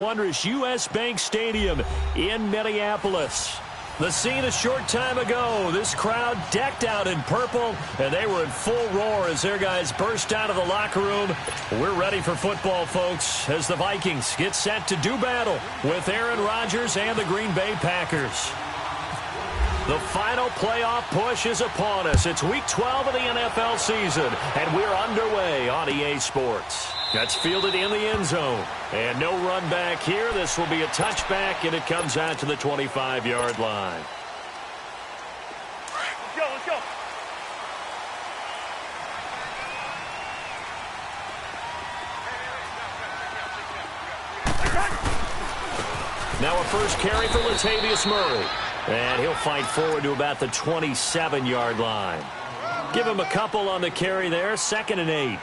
Wondrous U.S. Bank Stadium in Minneapolis. The scene a short time ago, this crowd decked out in purple, and they were in full roar as their guys burst out of the locker room. We're ready for football, folks, as the Vikings get set to do battle with Aaron Rodgers and the Green Bay Packers. The final playoff push is upon us. It's Week 12 of the NFL season, and we're underway on EA Sports. That's fielded in the end zone. And no run back here. This will be a touchback, and it comes out to the 25-yard line. Let's go, let's go. Now a first carry for Latavius Murray. And he'll fight forward to about the 27-yard line. Give him a couple on the carry there. 2nd and 8.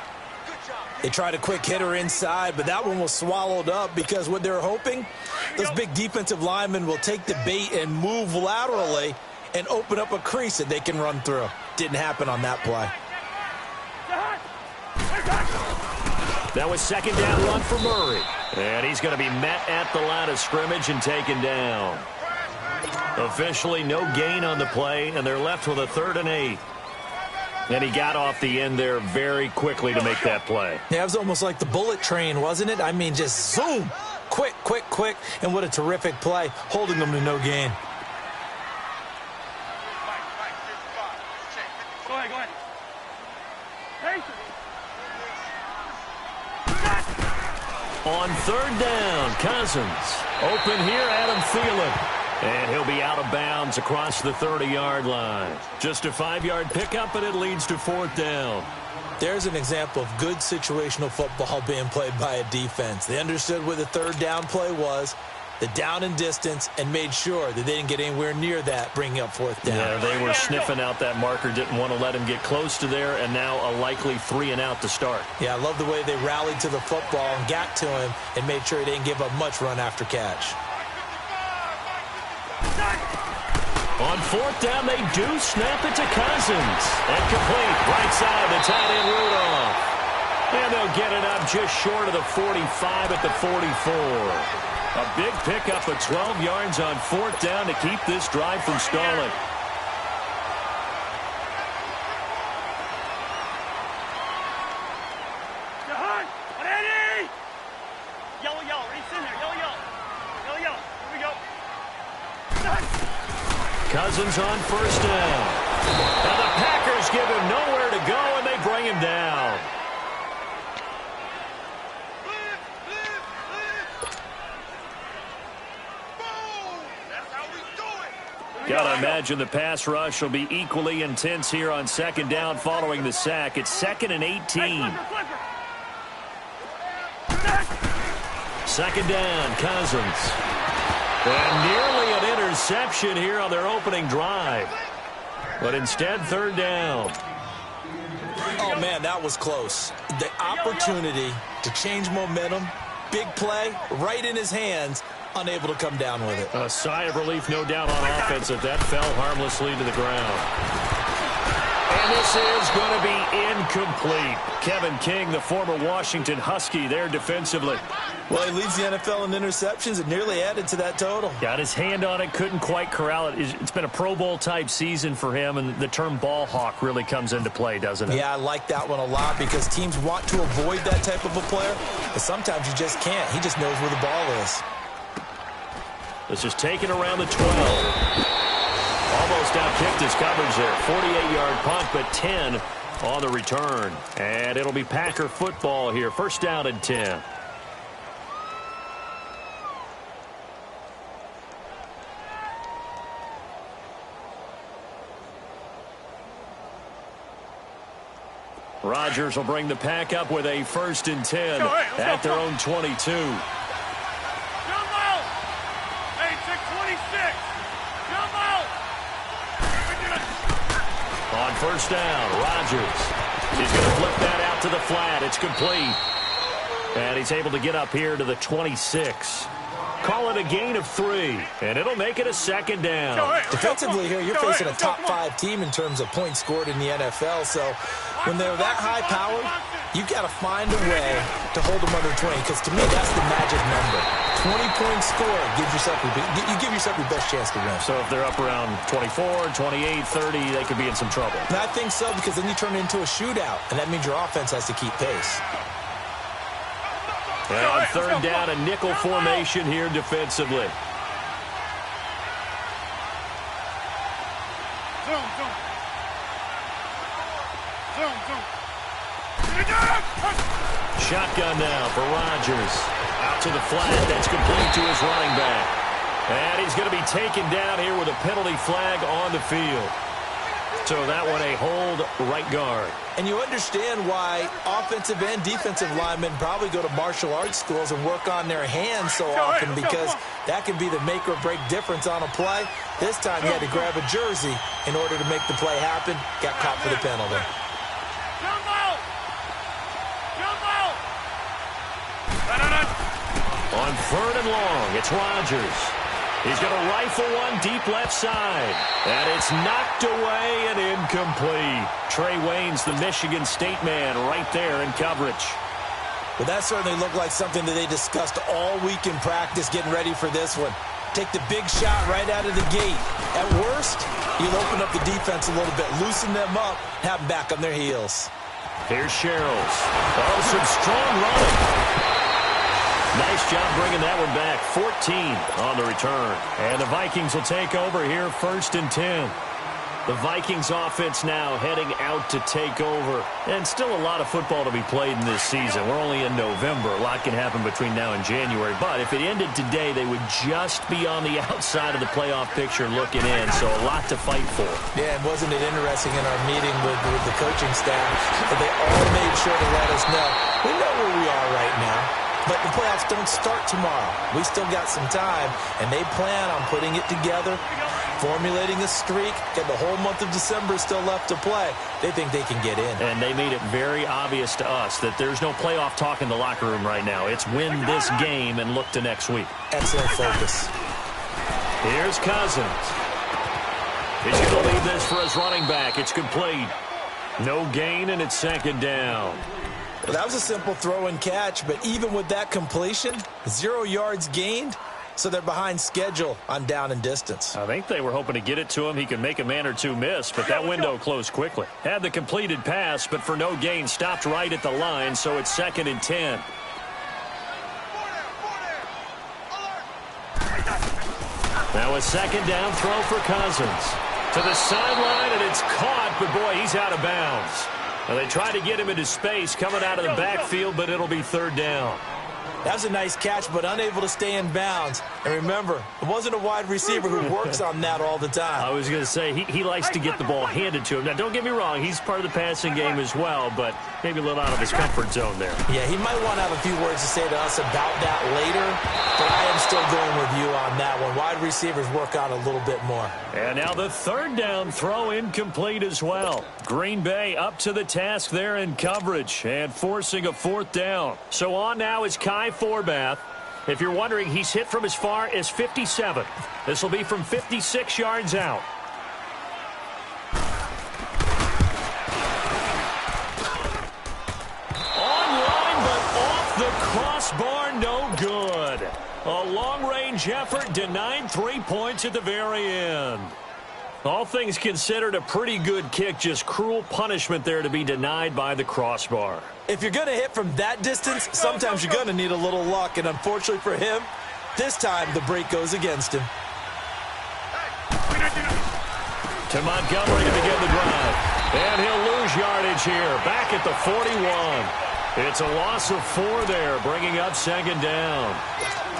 They tried a quick hitter inside, but that one was swallowed up because what they're hoping, those big defensive linemen will take the bait and move laterally and open up a crease that they can run through. Didn't happen on that play. That was 2nd down run for Murray. And he's going to be met at the line of scrimmage and taken down. Officially no gain on the play, and they're left with a 3rd and 8. And he got off the end there very quickly to make that play. Yeah, it was almost like the bullet train, wasn't it? I mean, just zoom. Quick, quick, quick. And what a terrific play, holding them to no gain. Go ahead, go ahead. On 3rd down, Cousins. Open here, Adam Thielen. And he'll be out of bounds across the 30-yard line. Just a 5-yard pickup, and it leads to 4th down. There's an example of good situational football being played by a defense. They understood where the 3rd down play was, the down and distance, and made sure that they didn't get anywhere near that, bringing up 4th down. Yeah, they were sniffing out that marker, didn't want to let him get close to there, and now a likely 3 and out to start. Yeah, I love the way they rallied to the football and got to him and made sure he didn't give up much run after catch. On 4th down, they do snap it to Cousins. And complete, right side, the tight end Rudolph. And they'll get it up just short of the 45 at the 44. A big pickup of 12 yards on 4th down to keep this drive from stalling. Yellow, yellow, right in there, yellow, yellow. Yellow, yellow, here we go. Cousins on 1st down. And the Packers give him nowhere to go, and they bring him down. Gotta imagine the pass rush will be equally intense here on 2nd down following the sack. It's 2nd and 18. 2nd down, Cousins. And nearly an interception here on their opening drive. But instead, 3rd down. Oh, man, that was close. The opportunity to change momentum, big play, right in his hands, unable to come down with it. A sigh of relief, no doubt, on offense that that fell harmlessly to the ground. And this is going to be incomplete. Kevin King, the former Washington Husky, there defensively. Well, he leads the NFL in interceptions and nearly added to that total. Got his hand on it, couldn't quite corral it. It's been a Pro Bowl-type season for him, and the term ball hawk really comes into play, doesn't it? Yeah, I like that one a lot because teams want to avoid that type of a player, but sometimes you just can't. He just knows where the ball is. This is taken around the 12. Almost outkicked his coverage there. 48-yard punt, but 10 on the return. And it'll be Packer football here. 1st down and 10. Rodgers will bring the pack up with a 1st and 10 at their own 22. On 1st down, Rodgers. He's going to flip that out to the flat. It's complete. And he's able to get up here to the 26. Call it a gain of 3, and it'll make it a 2nd down. Defensively here, you're facing a top 5 team in terms of points scored in the NFL, so when they're that high powered, you've got to find a way to hold them under 20, because to me, that's the magic number. 20-point score, you give yourself your best chance to win. So if they're up around 24, 28, 30, they could be in some trouble. And I think so, because then you turn it into a shootout, and that means your offense has to keep pace. And on third down, a nickel formation here defensively. Shotgun now for Rodgers. Out to the flat. That's complete to his running back. And he's going to be taken down here with a penalty flag on the field. So that one a hold right guard. And you understand why offensive and defensive linemen probably go to martial arts schools and work on their hands so often, because that can be the make or break difference on a play. This time he had to grab a jersey in order to make the play happen. Got caught for the penalty. On third and long, it's Rodgers. He's going to rifle one deep left side. And it's knocked away and incomplete. Trey Wayne's the Michigan State man right there in coverage. Well, that certainly looked like something that they discussed all week in practice getting ready for this one. Take the big shot right out of the gate. At worst, you'll open up the defense a little bit, loosen them up, have them back on their heels. Here's Sherrills. Oh, some strong running. Nice job bringing that one back. 14 on the return. And the Vikings will take over here, 1st and 10. The Vikings offense now heading out to take over. And still a lot of football to be played in this season. We're only in November. A lot can happen between now and January. But if it ended today, they would just be on the outside of the playoff picture looking in. So a lot to fight for. Yeah, and wasn't it interesting in our meeting with the coaching staff that they all made sure to let us know, we know where we are right now. But the playoffs don't start tomorrow. We still got some time, and they plan on putting it together, formulating a streak, and the whole month of December is still left to play. They think they can get in. And they made it very obvious to us that there's no playoff talk in the locker room right now. It's win this game and look to next week. Excellent focus. Here's Cousins. He's going to lead this for his running back. It's complete. No gain, and it's 2nd down. Well, that was a simple throw and catch, but even with that completion, 0 yards gained, so they're behind schedule on down and distance. I think they were hoping to get it to him. He could make a man or two miss, but that window closed quickly. Had the completed pass, but for no gain, stopped right at the line, so it's 2nd and 10. Now a 2nd down throw for Cousins. To the sideline, and it's caught, but boy, he's out of bounds. Well, they tried to get him into space coming out of the backfield, but it'll be 3rd down. That was a nice catch, but unable to stay in bounds. And remember, it wasn't a wide receiver who works on that all the time. I was going to say, he likes to get the ball handed to him. Now, don't get me wrong, he's part of the passing game as well, but maybe a little out of his comfort zone there. Yeah, he might want to have a few words to say to us about that later, but I am still going with you on that one. Wide receivers work on a little bit more. And now the 3rd down throw incomplete as well. Green Bay up to the task there in coverage and forcing a 4th down. So on now is Kai Forbath. If you're wondering, he's hit from as far as 57. This will be from 56 yards out. Online, but off the crossbar, no good. A long-range effort denied 3 points at the very end. All things considered, a pretty good kick, just cruel punishment there to be denied by the crossbar. If you're going to hit from that distance, sometimes you're going to need a little luck, and unfortunately for him, this time the break goes against him. To Montgomery to begin the drive. And he'll lose yardage here, back at the 41. It's a loss of 4 there, bringing up 2nd down.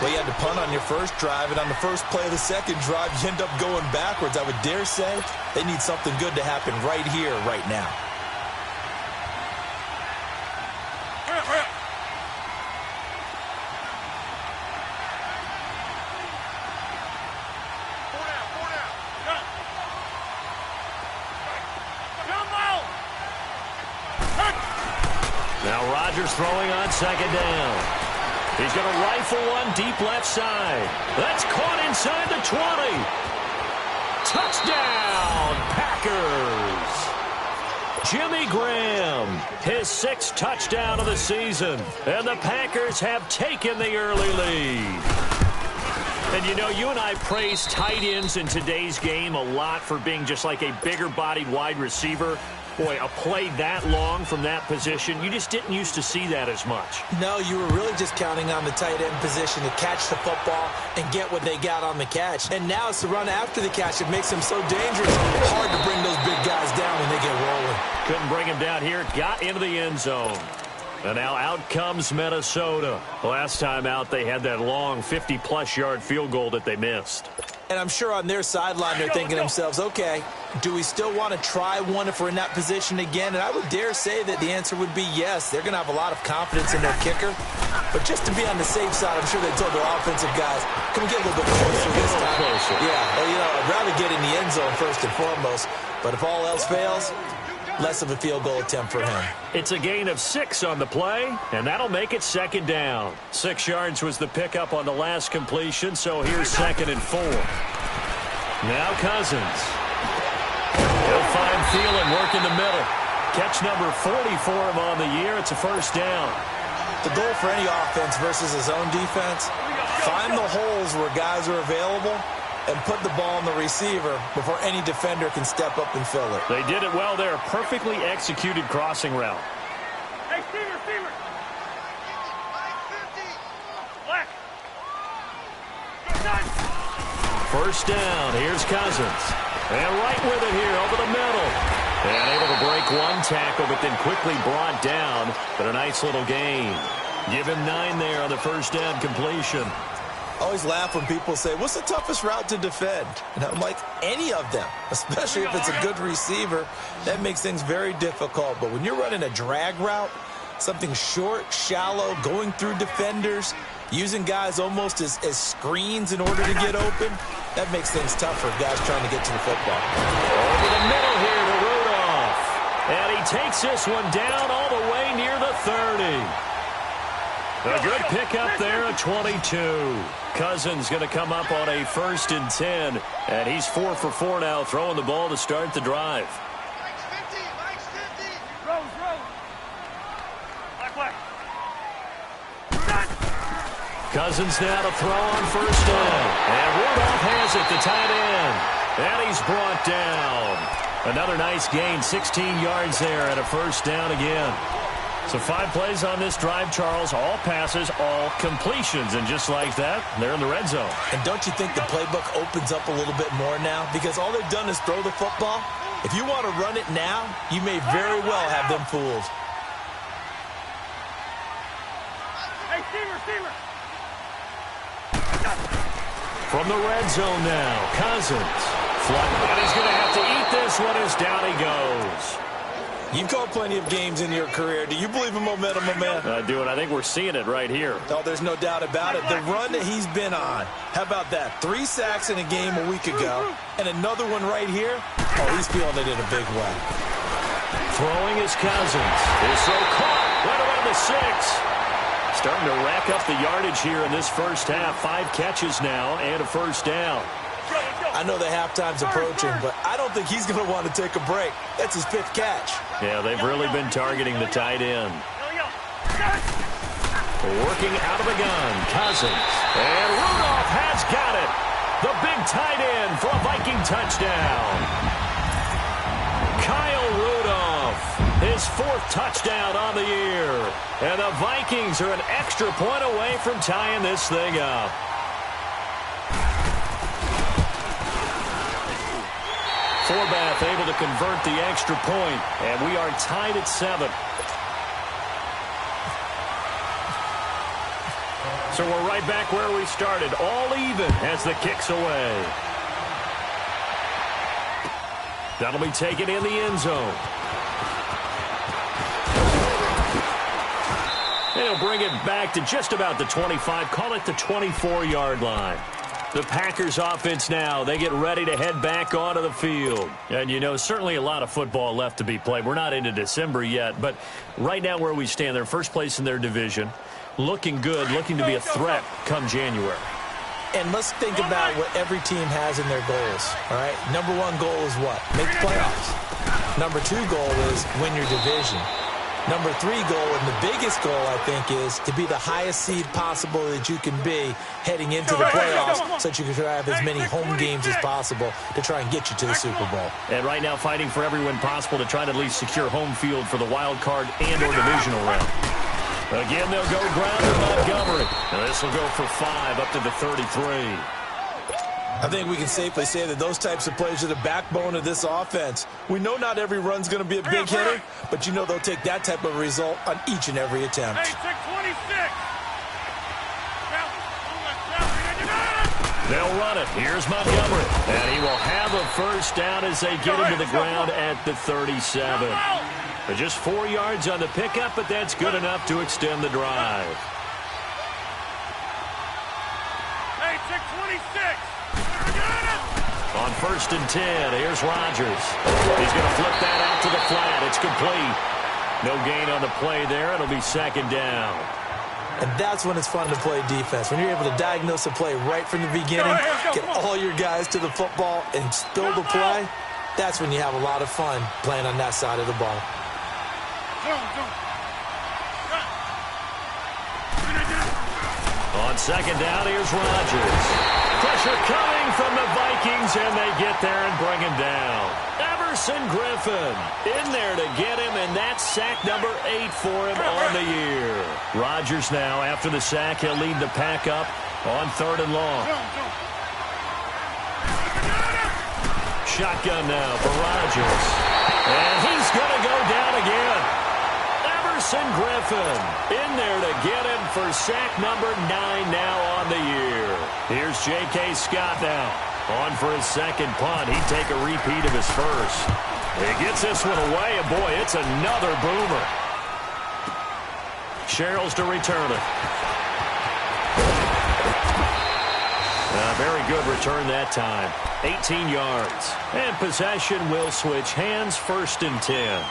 Well, you had to punt on your first drive, and on the first play of the second drive, you end up going backwards. I would dare say they need something good to happen right here, right now. Now Rodgers throwing on 2nd down. He's going to rifle one deep left side. That's caught inside the 20. Touchdown, Packers. Jimmy Graham, his 6th touchdown of the season. And the Packers have taken the early lead. And, you know, you and I praise tight ends in today's game a lot for being just like a bigger-bodied wide receiver. Boy, a play that long from that position, you just didn't used to see that as much. No, you were really just counting on the tight end position to catch the football and get what they got on the catch. And now it's the run after the catch that makes them so dangerous. Hard to bring those big guys down when they get rolling. Couldn't bring him down here. Got into the end zone. And now out comes Minnesota. Last time out, they had that long 50-plus yard field goal that they missed. And I'm sure on their sideline they're thinking to themselves, okay, do we still want to try one if we're in that position again? And I would dare say that the answer would be yes. They're going to have a lot of confidence in their kicker. But just to be on the safe side, I'm sure they told their offensive guys, can we get a little bit closer this time? Yeah, well, you know, I'd rather get in the end zone first and foremost. But if all else fails, less of a field goal attempt for him. It's a gain of 6 on the play, and that'll make it 2nd down. 6 yards was the pickup on the last completion, so here's 2nd and 4. Now Cousins. He'll find Thielen working the middle. Catch number 40 for him on the year. It's a 1st down. The goal for any offense versus his own defense, find the holes where guys are available and put the ball on the receiver before any defender can step up and fill it. They did it well there. Perfectly executed crossing route. Hey, receiver. Black. 1st down. Here's Cousins. And right with it here over the middle. And able to break one tackle, but then quickly brought down. But a nice little gain. Give him 9 there on the 1st down completion. I always laugh when people say, what's the toughest route to defend? And I'm like, any of them, especially if it's a good receiver. That makes things very difficult. But when you're running a drag route, something short, shallow, going through defenders, using guys almost as screens in order to get open, that makes things tough for guys trying to get to the football. Over the middle here to Rudolph. And he takes this one down all the way near the 30. A good pickup there at 22. Cousins going to come up on a 1st and 10. And he's 4 for 4 now, throwing the ball to start the drive. Cousins now to throw on 1st down. And Rudolph has it, the tight end. And he's brought down. Another nice gain, 16 yards there and a 1st down again. So 5 plays on this drive, Charles. All passes, all completions. And just like that, they're in the red zone. And don't you think the playbook opens up a little bit more now? Because all they've done is throw the football. If you want to run it now, you may very well have them fooled. Hey, receiver. From the red zone now, Cousins. And he's going to have to eat this one as down he goes. You've called plenty of games in your career. Do you believe in momentum, my man? I do, and I think we're seeing it right here. Oh, there's no doubt about it. The run that he's been on. How about that? 3 sacks in a game a week ago, and another one right here. Oh, he's feeling it in a big way. Throwing his Cousins. Is so caught right around the 6. Starting to rack up the yardage here in this 1st half. 5 catches now and a 1st down. I know the halftime's approaching, but I don't think he's going to want to take a break. That's his 5th catch. Yeah, they've really been targeting the tight end. Working out of the gun, Cousins. And Rudolph has got it. The big tight end for a Viking touchdown. Kyle Rudolph, his 4th touchdown on the year. And the Vikings are an extra point away from tying this thing up. Forbath able to convert the extra point, and we are tied at 7. So we're right back where we started, all even as the kick's away. That'll be taken in the end zone. And he'll bring it back to just about the 25, call it the 24-yard line. The Packers offense now, they get ready to head back onto the field. And, you know, certainly a lot of football left to be played. We're not into December yet, but right now where we stand, they're first place in their division, looking good, looking to be a threat come January. And let's think about what every team has in their goals, all right? Number 1 goal is what? Make the playoffs. Number 2 goal is win your division. Number 3 goal, and the biggest goal, I think, is to be the highest seed possible that you can be heading into the playoffs so that you can have as many home games as possible to try and get you to the Super Bowl. And right now fighting for every win possible to try to at least secure home field for the wild card and or divisional round. Again, they'll go ground to Montgomery. And this will go for 5 up to the 33. I think we can safely say that those types of plays are the backbone of this offense. We know not every run's going to be a big hitter, but you know they'll take that type of result on each and every attempt. They'll run it. Here's Montgomery. And he will have a first down as they get him to the ground at the 37. But just 4 yards on the pickup, but that's good enough to extend the drive. On 1st and 10, here's Rodgers. He's going to flip that out to the flat. It's complete. No gain on the play there. It'll be 2nd down. And that's when it's fun to play defense. When you're able to diagnose a play right from the beginning, get all your guys to the football, and spill the play, that's when you have a lot of fun playing on that side of the ball. On 2nd down, here's Rodgers. Pressure coming from the Vikings, and they get there and bring him down. Everson Griffin in there to get him, and that's sack number 8 for him on the year. Rodgers now, after the sack, he'll lead the pack up on 3rd and long. Shotgun now for Rodgers. And he's going to go down again. Everson Griffin in there to get him for sack number 9 now on the year. Here's J.K. Scott now. On for his 2nd punt. He'd take a repeat of his first. He gets this one away, and boy, it's another boomer. Sherrills to return it. A very good return that time. 18 yards. And possession will switch hands, 1st and 10.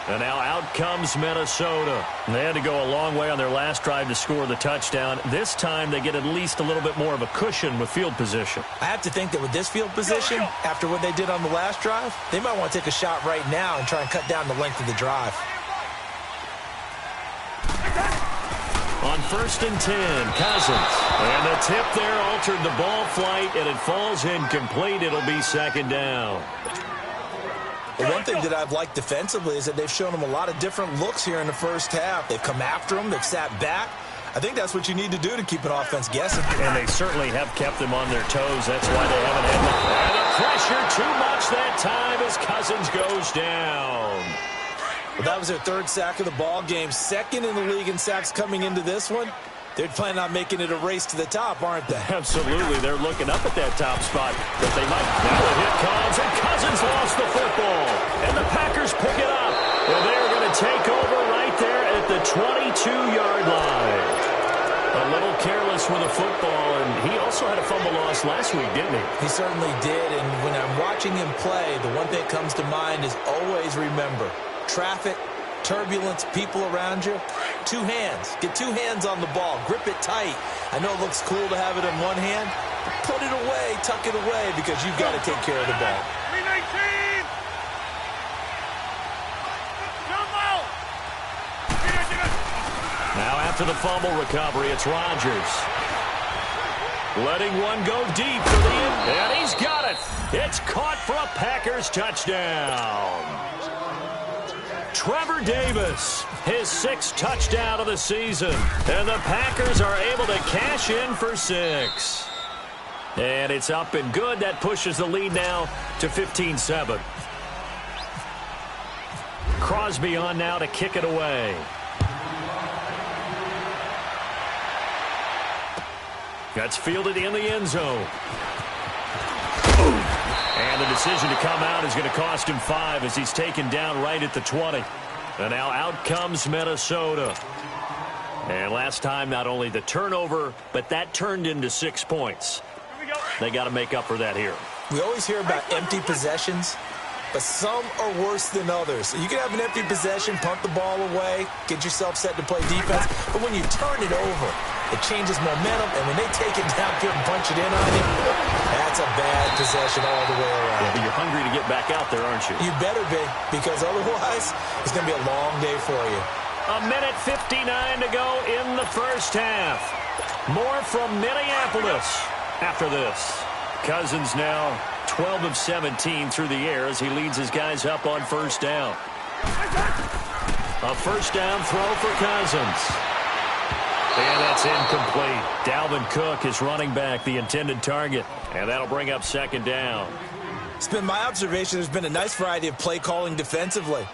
And now out comes Minnesota. They had to go a long way on their last drive to score the touchdown. This time they get at least a little bit more of a cushion with field position. I have to think that with this field position, after what they did on the last drive, they might want to take a shot right now and try and cut down the length of the drive. On 1st and 10, Cousins. And the tip there altered the ball flight, and it falls incomplete. It'll be 2nd down. The one thing that I've liked defensively is that they've shown them a lot of different looks here in the first half. They've come after them. They've sat back. I think that's what you need to do to keep an offense guessing. And they certainly have kept them on their toes. That's why they haven't had the pressure too much that time as Cousins goes down. Well, that was their 3rd sack of the ball game. 2nd in the league in sacks coming into this one. They're planning on making it a race to the top, aren't they? Absolutely. They're looking up at that top spot. But they might. Now the hit comes, and Cousins lost the football. And the Packers pick it up. Well, they're going to take over right there at the 22-yard line. A little careless with the football, and he also had a fumble loss last week, didn't he? He certainly did, and when I'm watching him play, the one thing that comes to mind is always remember, traffic, turbulence, people around you, 2 hands. Get 2 hands on the ball. Grip it tight. I know it looks cool to have it in one hand, but put it away, tuck it away, because you've got to take care of the ball. 319! Now after the fumble recovery, it's Rodgers. Letting one go deep for the end, and he's got it. It's caught for a Packers touchdown. Trevor Davis, his 6th touchdown of the season. And the Packers are able to cash in for 6. And it's up and good. That pushes the lead now to 15-7. Crosby on now to kick it away. That's fielded in the end zone. And the decision to come out is going to cost him 5 as he's taken down right at the 20. And now out comes Minnesota. And last time, not only the turnover, but that turned into 6 points. They got to make up for that here. We always hear about empty possessions, but some are worse than others. You can have an empty possession, punt the ball away, get yourself set to play defense, but when you turn it over, It changes momentum, and when they take it downfield and punch it in on you, that's a bad possession all the way around. Yeah, but you're hungry to get back out there, aren't you? You better be, because otherwise it's going to be a long day for you. A minute 59 to go in the first half. More from Minneapolis after this. Cousins now 12 of 17 through the air as he leads his guys up on first down. A first down throw for Cousins. And that's incomplete. Dalvin Cook is running back, the intended target. And that'll bring up second down. It's been my observation there's been a nice variety of play calling defensively.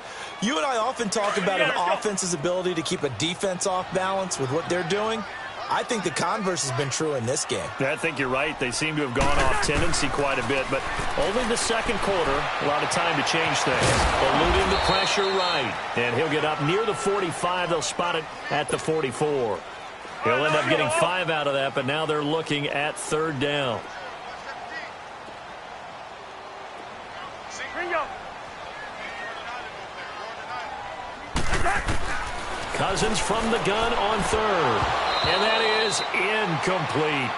You and I often talk about an offense's ability to keep a defense off balance with what they're doing. I think the converse has been true in this game. I think you're right. They seem to have gone off tendency quite a bit, but only the second quarter, a lot of time to change things. Eluding the pressure right, and he'll get up near the 45. They'll spot it at the 44. He'll end up getting 5 out of that, but now they're looking at third down. Cousins from the gun on third. And that is incomplete.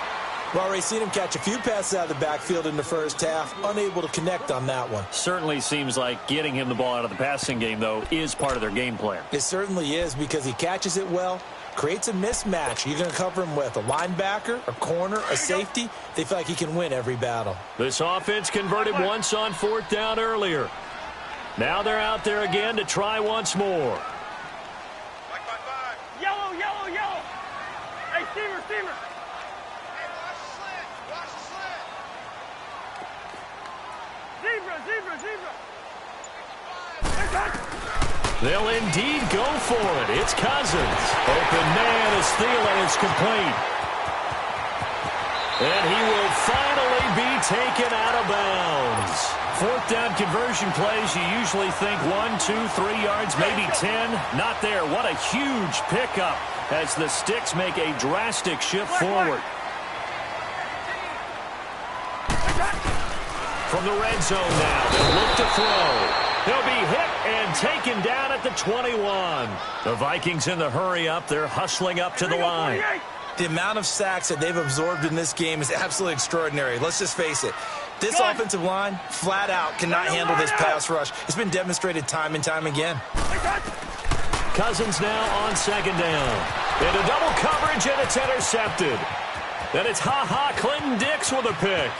Well, already seen him catch a few passes out of the backfield in the first half. Unable to connect on that one. Certainly seems like getting him the ball out of the passing game, though, is part of their game plan. It certainly is because he catches it well, creates a mismatch. You're going to cover him with a linebacker, a corner, a safety. They feel like he can win every battle. This offense converted once on fourth down earlier. Now they're out there again to try once more. Yellow, yellow, yellow. Hey, Steamer, Steamer. Zebra, zebra, zebra. They'll indeed go for it. It's Cousins. Open man is Thielen. It's complete. And he will finally be taken out of bounds. Fourth down conversion plays, you usually think 1, 2, 3 yards, maybe 10. Not there. What a huge pickup as the Sticks make a drastic shift forward. From the red zone now, they'll look to throw. He'll be hit and taken down at the 21. The Vikings in the hurry up. They're hustling up to the line. The amount of sacks that they've absorbed in this game is absolutely extraordinary. Let's just face it. This offensive line, flat out, cannot handle this pass rush. It's been demonstrated time and time again. Cousins now on second down. Into double coverage, and it's intercepted. Then it's Clinton Dix with a pick.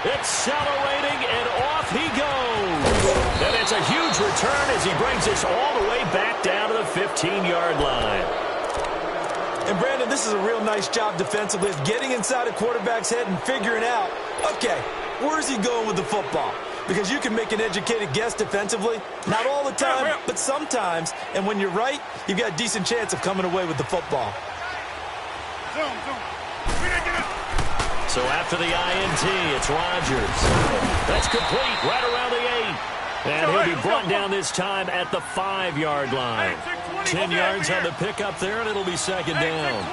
Accelerating, and off he goes. And it's a huge return as he brings us all the way back down to the 15-yard line. And, Brandon, this is a real nice job defensively of getting inside a quarterback's head and figuring out, okay, where's he going with the football? Because you can make an educated guess defensively. Not all the time, but sometimes. And when you're right, you've got a decent chance of coming away with the football. Zoom, zoom. So after the INT, it's Rodgers. That's complete right around the 8. And he'll be brought down this time at the 5-yard line. 10 yards on the pickup there, and it'll be second down.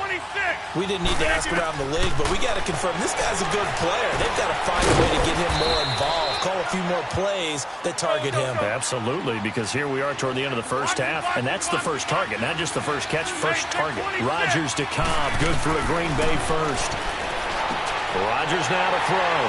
We didn't need to ask around the league, but we got to confirm this guy's a good player. They've got to find a way to get him more involved, call a few more plays that target him. Absolutely, because here we are toward the end of the first half, and that's the first target, not just the first catch, first target. Rodgers to Cobb, good for a Green Bay first. Rodgers now to throw.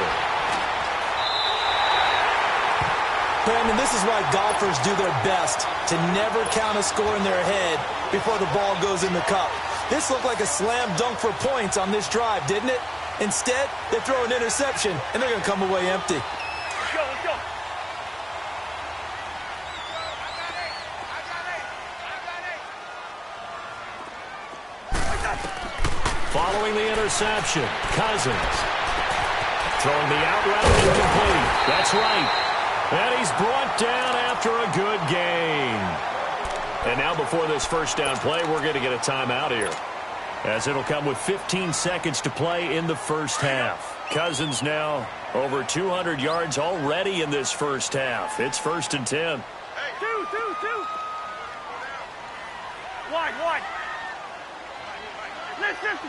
Brandon, this is why golfers do their best to never count a score in their head before the ball goes in the cup. This looked like a slam dunk for points on this drive, didn't it? Instead, they throw an interception, and they're going to come away empty. Let's go, let's go. Following the interception, Cousins throwing the out route incomplete. That's right. And he's brought down after a good gain. And now before this first down play, we're going to get a timeout here, as it'll come with 15 seconds to play in the first half. Cousins now over 200 yards already in this first half. It's 1st and 10. Two. Wide. Let's 50.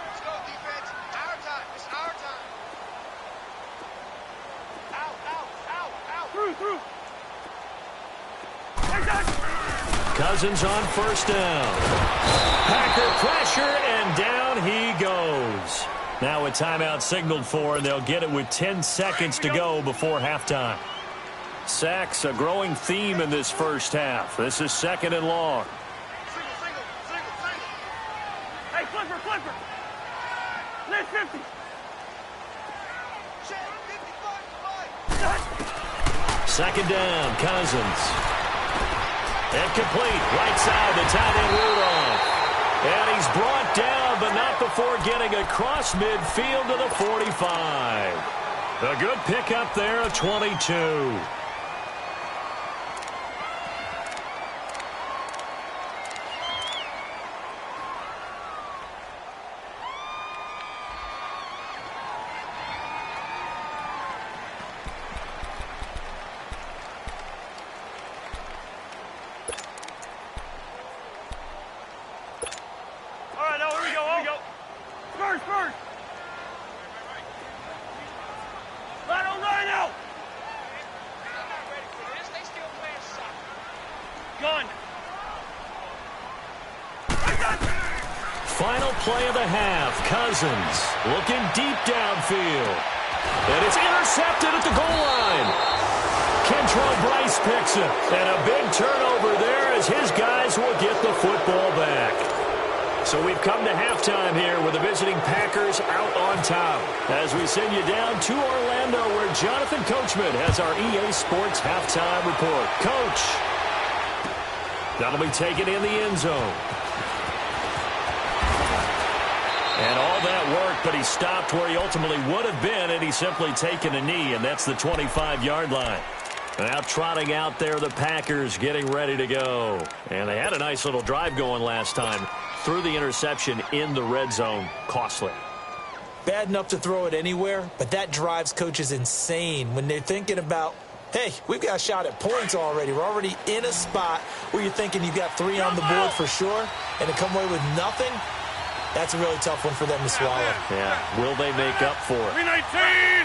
Let's go, defense. Our time. It's our time. Out. Through. Cousins on first down. Packer pressure, and down he goes. Now a timeout signaled for, and they'll get it with 10 seconds to go before halftime. Sacks, a growing theme in this first half. This is 2nd and long. Single. Hey, Clipper. Let's 50. Second down, Cousins. Incomplete, right side to tight end Rudolph. And he's brought down, but not before getting across midfield to the 45. A good pickup there of 22. Final play of the half. Cousins looking deep downfield. And it's intercepted at the goal line. Kentrell Bryce picks it. And a big turnover there as his guys will get the football back. So we've come to halftime here with the visiting Packers out on top. As we send you down to Orlando where Jonathan Coachman has our EA Sports halftime report. Coach. That'll be taken in the end zone. And all that work, but he stopped where he ultimately would have been, and he's simply taken a knee, and that's the 25-yard line. Now trotting out there, the Packers getting ready to go. And they had a nice little drive going last time. Threw the interception in the red zone. Costly. Bad enough to throw it anywhere, but that drives coaches insane when they're thinking about, hey, we've got a shot at points already. We're already in a spot where you're thinking you've got 3 on the board for sure, and to come away with nothing, that's a really tough one for them to swallow. Yeah. Will they make up for it? 319!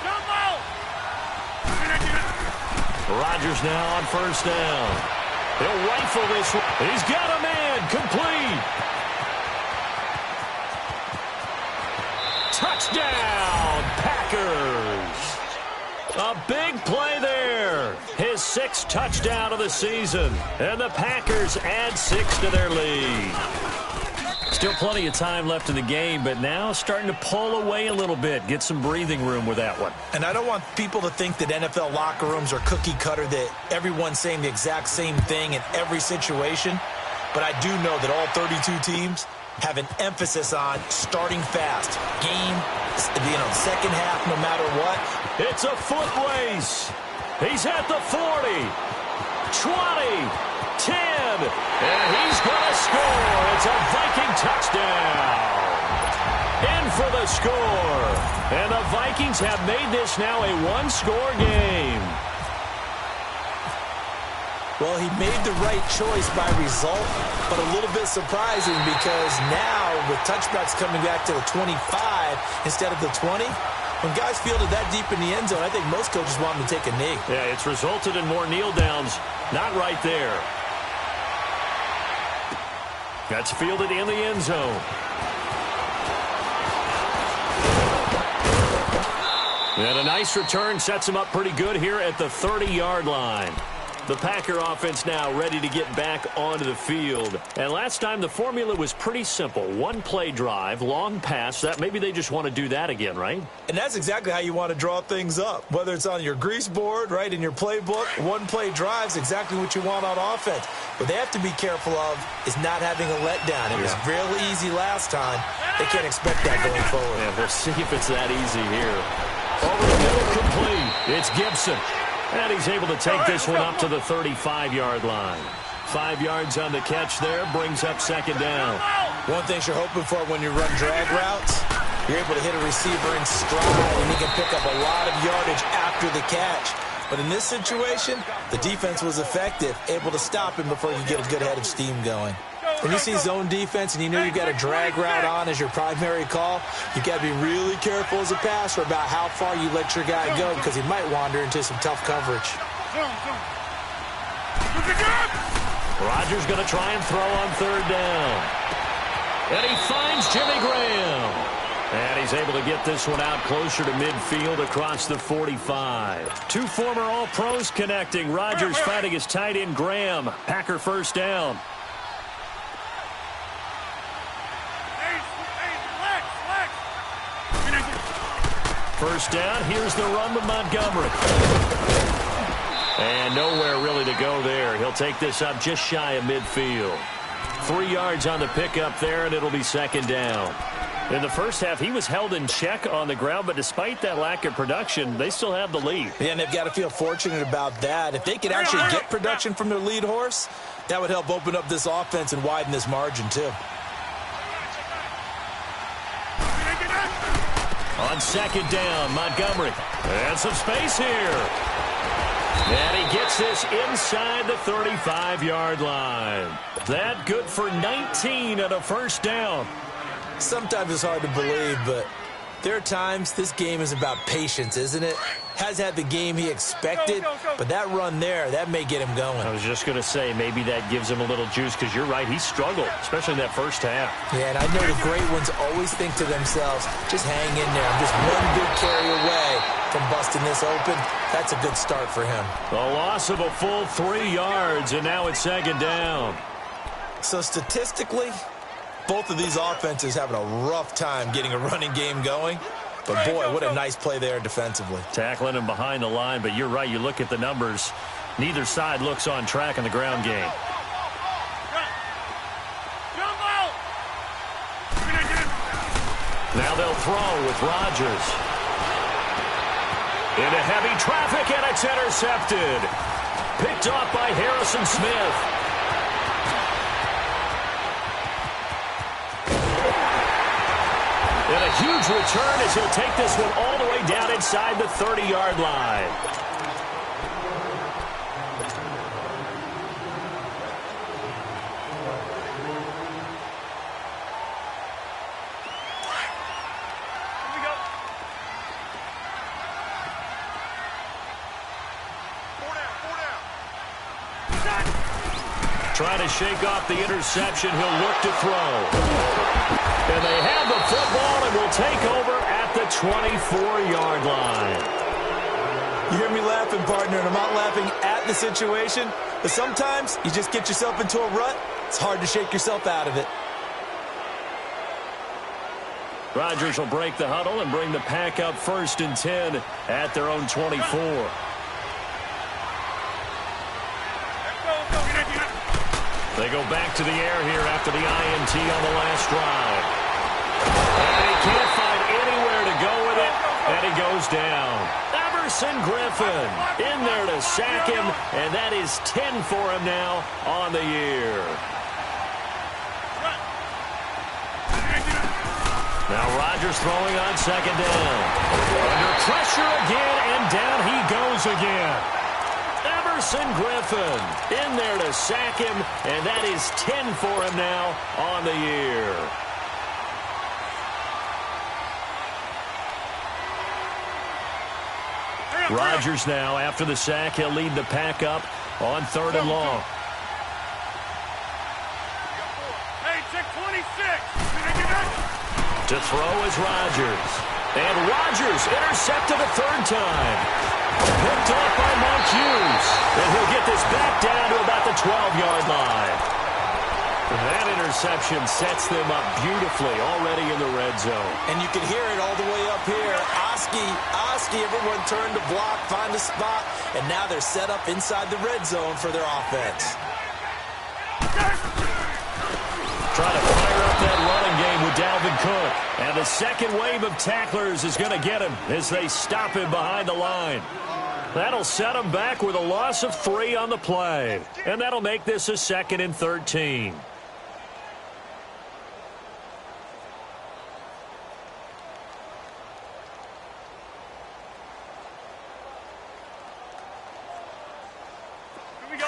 Jump out! Rodgers now on first down. He'll rifle this one. He's got a man. Complete. Touchdown, Packers. A big play there. His 6th touchdown of the season. And the Packers add 6 to their lead. Still plenty of time left in the game, but now starting to pull away a little bit. Get some breathing room with that one. And I don't want people to think that NFL locker rooms are cookie cutter, that everyone's saying the exact same thing in every situation. But I do know that all 32 teams have an emphasis on starting fast. Game, second half, no matter what. It's a foot race. He's at the 40, 20, 10, and he's going to score. It's a Viking touchdown. In for the score. And the Vikings have made this now a one-score game. Well, he made the right choice by result, but a little bit surprising because now with touchbacks coming back to the 25 instead of the 20, when guys fielded that deep in the end zone, I think most coaches want them to take a knee. Yeah, it's resulted in more kneel downs. Not right there. That's fielded in the end zone. And a nice return sets him up pretty good here at the 30-yard line. The Packer offense now ready to get back onto the field. And last time the formula was pretty simple. One-play drive, long pass. That maybe they just want to do that again, right? And that's exactly how you want to draw things up. Whether it's on your grease board, right, in your playbook, one-play drive's exactly what you want on offense. What they have to be careful of is not having a letdown. It was real easy last time. They can't expect that going forward. Yeah, we'll see if it's that easy here. Over the middle, complete. It's Gibson. And he's able to take this one up to the 35-yard line. 5 yards on the catch there, brings up second down. One thing you're hoping for when you run drag routes, you're able to hit a receiver in stride, and he can pick up a lot of yardage after the catch. But in this situation, the defense was effective, able to stop him before you get a good head of steam going. When you see zone defense and you know you've got a drag route on as your primary call, you've got to be really careful as a passer about how far you let your guy go because he might wander into some tough coverage. Rodgers going to try and throw on third down. And he finds Jimmy Graham. And he's able to get this one out closer to midfield across the 45. Two former All-Pros connecting. Rodgers fighting his tight end Graham. Packer first down. First down, here's the run to Montgomery. And nowhere really to go there. He'll take this up just shy of midfield. 3 yards on the pickup there, and it'll be second down. In the first half, he was held in check on the ground, but despite that lack of production, they still have the lead. Yeah, and they've got to feel fortunate about that. If they could actually get production from their lead horse, that would help open up this offense and widen this margin, too. On second down, Montgomery. And some space here. And he gets this inside the 35-yard line. That good for 19 and a first down. Sometimes it's hard to believe, but there are times this game is about patience, isn't it? Has had the game he expected, but that run there, that may get him going. I was just going to say, maybe that gives him a little juice, because you're right, he struggled, especially in that first half. Yeah, and I know the great ones always think to themselves, just hang in there. I'm just one good carry away from busting this open. That's a good start for him. A loss of a full 3 yards, and now it's second down. So statistically, both of these offenses having a rough time getting a running game going. But, boy, what a nice play there defensively. Tackling him behind the line, but you're right. You look at the numbers. Neither side looks on track in the ground game. Now they'll throw with Rodgers. Into heavy traffic, and it's intercepted. Picked off by Harrison Smith. And a huge return as he'll take this one all the way down inside the 30-yard line. Here we go. 4 down. Trying to shake off the interception. He'll look to throw. And they have the football and will take over at the 24-yard line. You hear me laughing, partner, and I'm not laughing at the situation, but sometimes you just get yourself into a rut. It's hard to shake yourself out of it. Rodgers will break the huddle and bring the pack up 1st and 10 at their own 24. They go back to the air here after the INT on the last drive. And he can't find anywhere to go with it, and he goes down. Everson Griffin in there to sack him, and that is 10 for him now on the year. Now Rodgers throwing on second down. Under pressure again, and down he goes again. Everson Griffin in there to sack him, and that is 10 for him now on the year. Rodgers now, after the sack, he'll lead the pack up on 3rd and long. Hey, check 26. To throw is Rodgers. And Rodgers intercepted a 3rd time. Picked off by Monk Hughes. And he'll get this back down to about the 12-yard line. That interception sets them up beautifully already in the red zone. And you can hear it all the way up here. Oski, everyone turned to block, find a spot, and now they're set up inside the red zone for their offense. Trying to fire up that running game with Dalvin Cook. And the second wave of tacklers is going to get him as they stop him behind the line. That'll set him back with a loss of 3 on the play. And that'll make this a 2nd and 13. Here we go.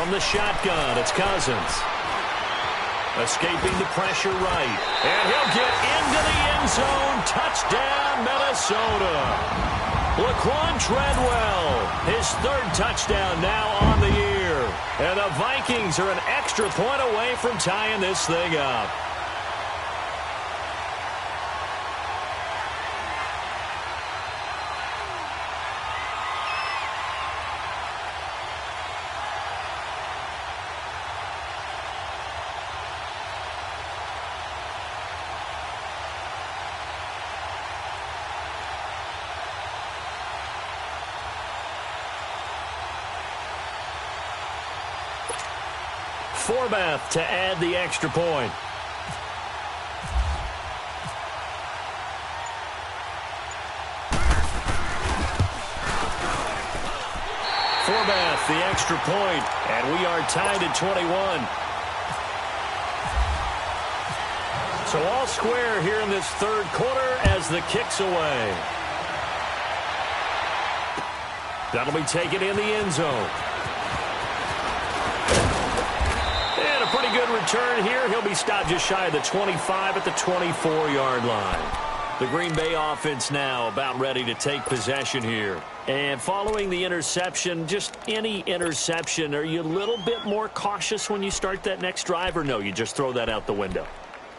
From the shotgun, it's Cousins. Escaping the pressure right. And he'll get into the end zone. Touchdown, Minnesota. Laquan Treadwell, his third touchdown now on the year. And the Vikings are an extra point away from tying this thing up. Forbath to add the extra point. Forbath, the extra point, and we are tied at 21. So all square here in this third quarter as the kick's away. That'll be taken in the end zone. Pretty good return here. He'll be stopped just shy of the 25 at the 24-yard line. The Green Bay offense now about ready to take possession here. And following the interception, just any interception, are you a little bit more cautious when you start that next drive, or no, you just throw that out the window?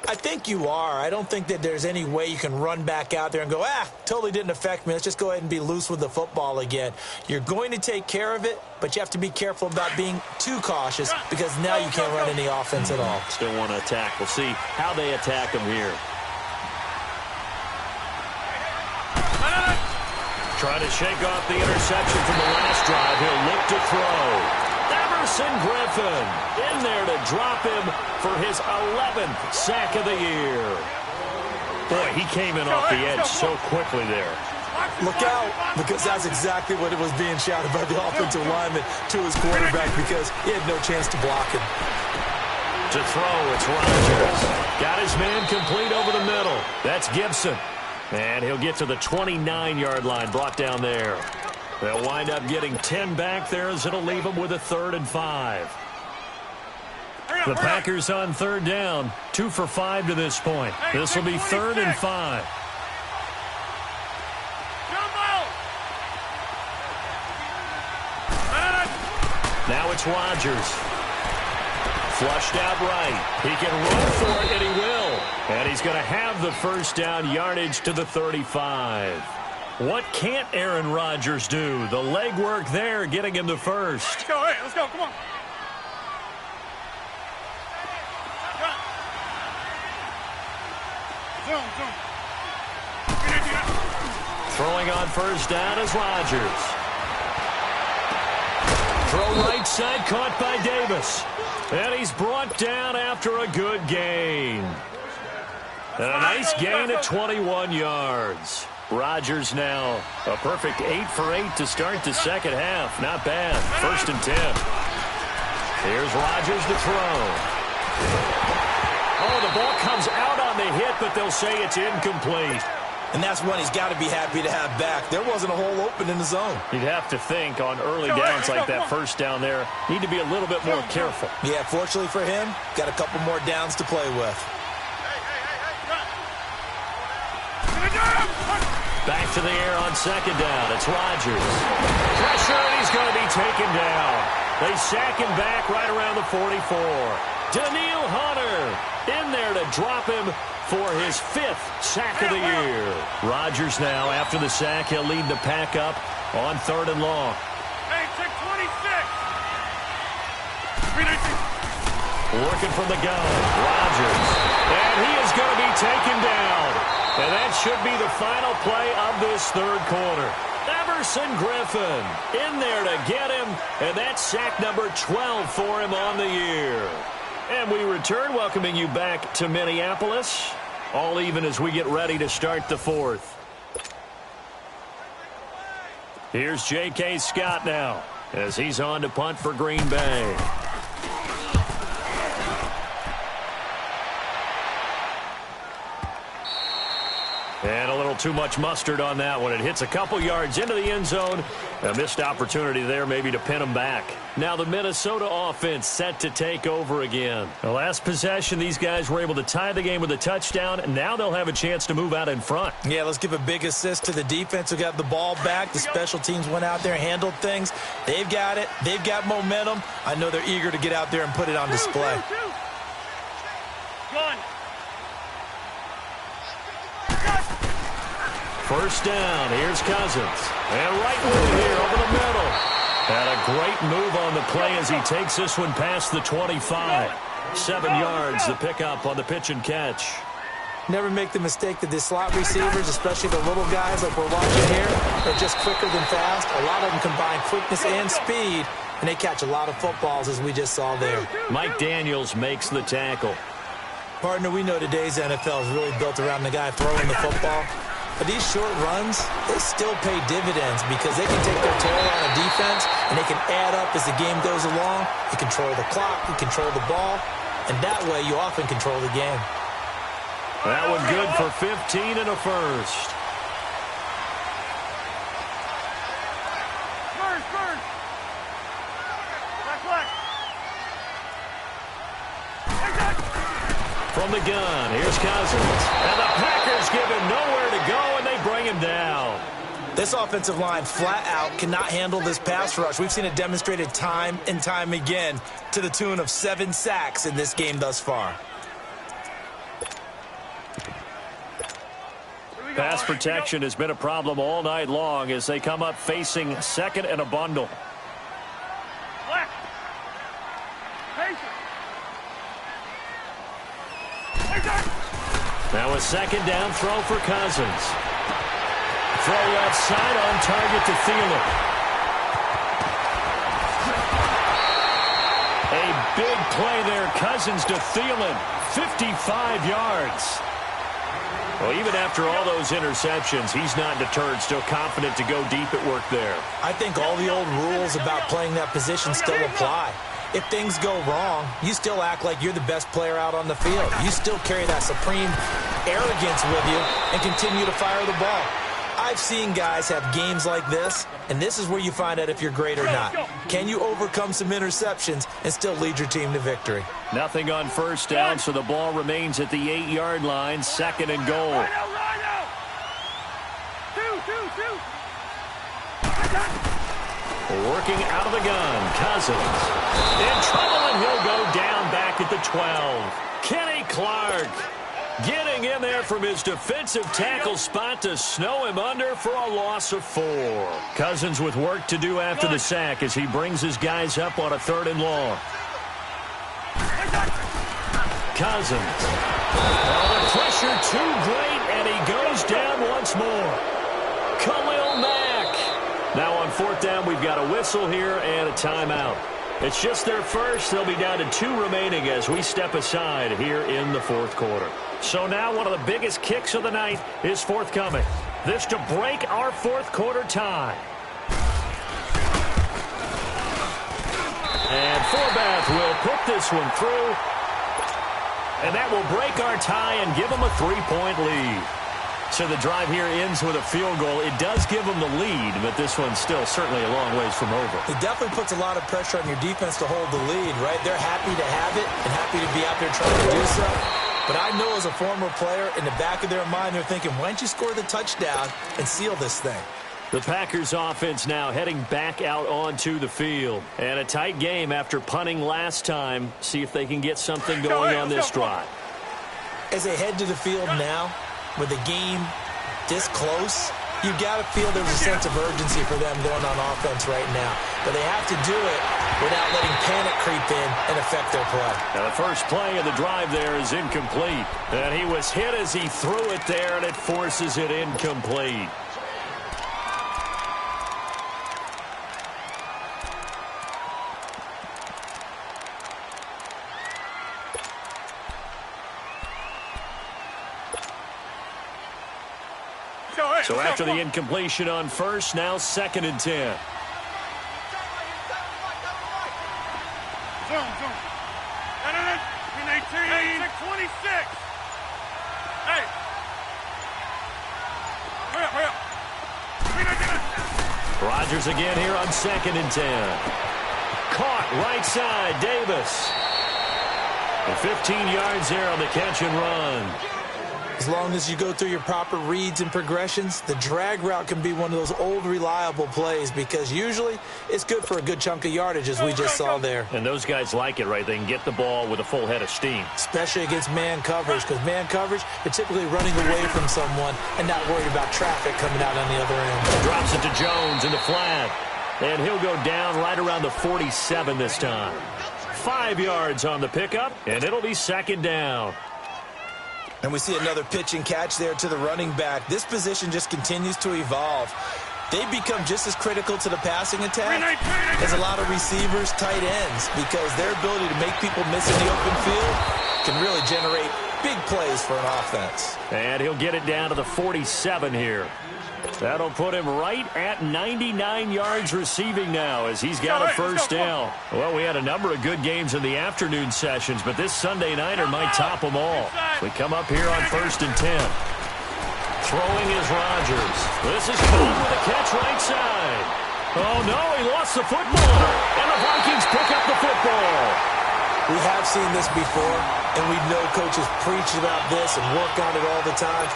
I think you are. I don't think that there's any way you can run back out there and go, totally didn't affect me. Let's just go ahead and be loose with the football again. You're going to take care of it, but you have to be careful about being too cautious because now you can't run any offense at all. Still want to attack. We'll see how they attack them here. Trying to shake off the interception from the last drive. He'll look to throw. Everson Griffin in there to drop him for his 11th sack of the year. Boy, he came in off the edge so quickly there. Look out, because that's exactly what it was being shouted by the offensive lineman to his quarterback because he had no chance to block him. To throw, it's Rodgers. Got his man complete over the middle. That's Gibson. And he'll get to the 29-yard line, brought down there. They'll wind up getting 10 back there as it'll leave them with a 3rd and 5. The Packers on 3rd down, 2 for 5 to this point. This will be 3rd and 5. Now it's Rodgers. Flushed out right. He can run for it, and he will. And he's going to have the first down yardage to the 35. What can't Aaron Rodgers do? The leg work there, getting him the first. Let's go, let's go, come on. Zoom. Throwing on first down is Rodgers. Throw right side, caught by Davis. And he's brought down after a good gain. And a nice gain at 21 yards. Rodgers now a perfect 8 for 8 to start the second half. Not bad. 1st and 10. Here's Rodgers to throw. Oh, the ball comes out on the hit, but they'll say it's incomplete. And that's one he's got to be happy to have back. There wasn't a hole open in the zone. You'd have to think on early downs like that first down there, need to be a little bit more careful. Yeah, fortunately for him, got a couple more downs to play with. Back to the air on 2nd down. It's Rodgers. Pressure, and he's going to be taken down. They sack him back right around the 44. Daniil Hunter in there to drop him for his 5th sack of the year. Rodgers now, after the sack, he'll lead the pack up on 3rd and long. Hey, check 26. Working from the gun, Rodgers. And he is going to be taken down. And that should be the final play of this 3rd quarter. Everson Griffin in there to get him. And that's sack number 12 for him on the year. And we return, welcoming you back to Minneapolis. All even as we get ready to start the 4th. Here's J.K. Scott now as he's on to punt for Green Bay. And a little too much mustard on that one. It hits a couple yards into the end zone. A missed opportunity there maybe to pin them back. Now the Minnesota offense set to take over again. The last possession, these guys were able to tie the game with a touchdown, and now they'll have a chance to move out in front. Yeah, let's give a big assist to the defense who got the ball back. The special teams went out there and handled things. They've got it. They've got momentum. I know they're eager to get out there and put it on display. Gun. First down, here's Cousins. And right with it here over the middle. And a great move on the play as he takes this one past the 25. 7 yards, the pickup on the pitch and catch. Never make the mistake that the slot receivers, especially the little guys like we're watching here, are just quicker than fast. A lot of them combine quickness and speed, and they catch a lot of footballs as we just saw there. Mike Daniels makes the tackle. Partner, we know today's NFL is really built around the guy throwing the football. But these short runs, they still pay dividends because they can take their toll on a defense and they can add up as the game goes along. You control the clock, you control the ball, and that way you often control the game. That one good for 15 and a first. Burn. Black. From the gun, here's Cousins. And the Packers give him nowhere to go, and they bring him down. This offensive line flat out cannot handle this pass rush. We've seen it demonstrated time and time again to the tune of 7 sacks in this game thus far. Pass protection has been a problem all night long as they come up facing second and a bundle. Black. Now a second down throw for Cousins. Throw left side on target to Thielen. A big play there. Cousins to Thielen. 55 yards. Well, even after all those interceptions, he's not deterred, still confident to go deep at work there. I think all the old rules about playing that position still apply. If things go wrong, you still act like you're the best player out on the field. You still carry that supreme arrogance with you and continue to fire the ball. I've seen guys have games like this, and this is where you find out if you're great or not. Can you overcome some interceptions and still lead your team to victory? Nothing on first down, so the ball remains at the 8-yard line, second and goal. Rhino. Two. Working out of the gun, Cousins. In trouble, and he'll go down back at the 12. Kenny Clark getting in there from his defensive tackle spot to snow him under for a loss of 4. Cousins with work to do after the sack as he brings his guys up on a 3rd and long. Cousins. Oh, the pressure too great, and he goes down once more. Khalil Mack. Now on 4th down, we've got a whistle here and a timeout. It's just their first. They'll be down to 2 remaining as we step aside here in the 4th quarter. So now one of the biggest kicks of the night is forthcoming. This to break our 4th quarter tie. And Forbath will put this one through. And that will break our tie and give them a 3-point lead. So the drive here ends with a field goal. It does give them the lead, but this one's still certainly a long ways from over. It definitely puts a lot of pressure on your defense to hold the lead, right? They're happy to have it and happy to be out there trying to do so. But I know as a former player, in the back of their mind, they're thinking, why don't you score the touchdown and seal this thing? The Packers offense now heading back out onto the field. And a tight game after punting last time. See if they can get something going on this drive. As they head to the field now, with the game this close, you got to feel there's a sense of urgency for them going on offense right now. But they have to do it without letting panic creep in and affect their play. Now the first play of the drive there is incomplete. And he was hit as he threw it there, and it forces it incomplete. So after the incompletion on first, now 2nd and 10. Zoom. 26. Hey. Rodgers again here on 2nd and 10. Caught right side, Davis. And 15 yards there on the catch and run. As long as you go through your proper reads and progressions, the drag route can be one of those old reliable plays because usually it's good for a good chunk of yardage as we just saw there. And those guys like it, right? They can get the ball with a full head of steam. Especially against man coverage, because man coverage, you're typically running away from someone and not worried about traffic coming out on the other end. Drops it to Jones in the flat. And he'll go down right around the 47 this time. 5 yards on the pickup, and it'll be 2nd down. And we see another pitch and catch there to the running back. This position just continues to evolve. They become just as critical to the passing attack as a lot of receivers, tight ends, because their ability to make people miss in the open field can really generate big plays for an offense. And he'll get it down to the 47 here. That'll put him right at 99 yards receiving now as he's got a first down. Well, we had a number of good games in the afternoon sessions, but this Sunday nighter might top them all. We come up here on 1st and 10. Throwing is Rodgers. This is Cohen with a catch right side. Oh, no, he lost the football. And the Vikings pick up the football. We have seen this before, and we know coaches preach about this and work on it all the time.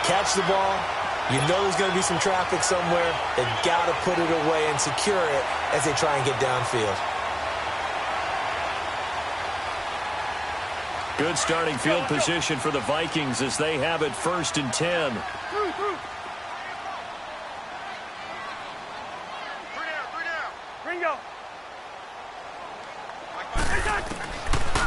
Catch the ball. You know there's going to be some traffic somewhere. They've got to put it away and secure it as they try and get downfield. Good starting field position for the Vikings as they have it 1st and 10.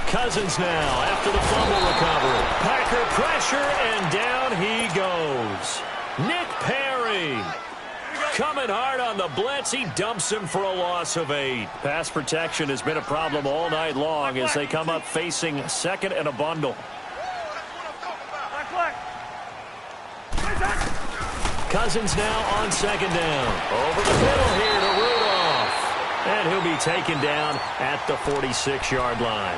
Cousins now after the fumble recovery. Packer pressure, and down he goes. Nick Perry coming hard on the blitz. He dumps him for a loss of 8. Pass protection has been a problem all night long as they come up facing 2nd and a bundle. Cousins now on 2nd down. Over the middle here to Rudolph. And he'll be taken down at the 46-yard line.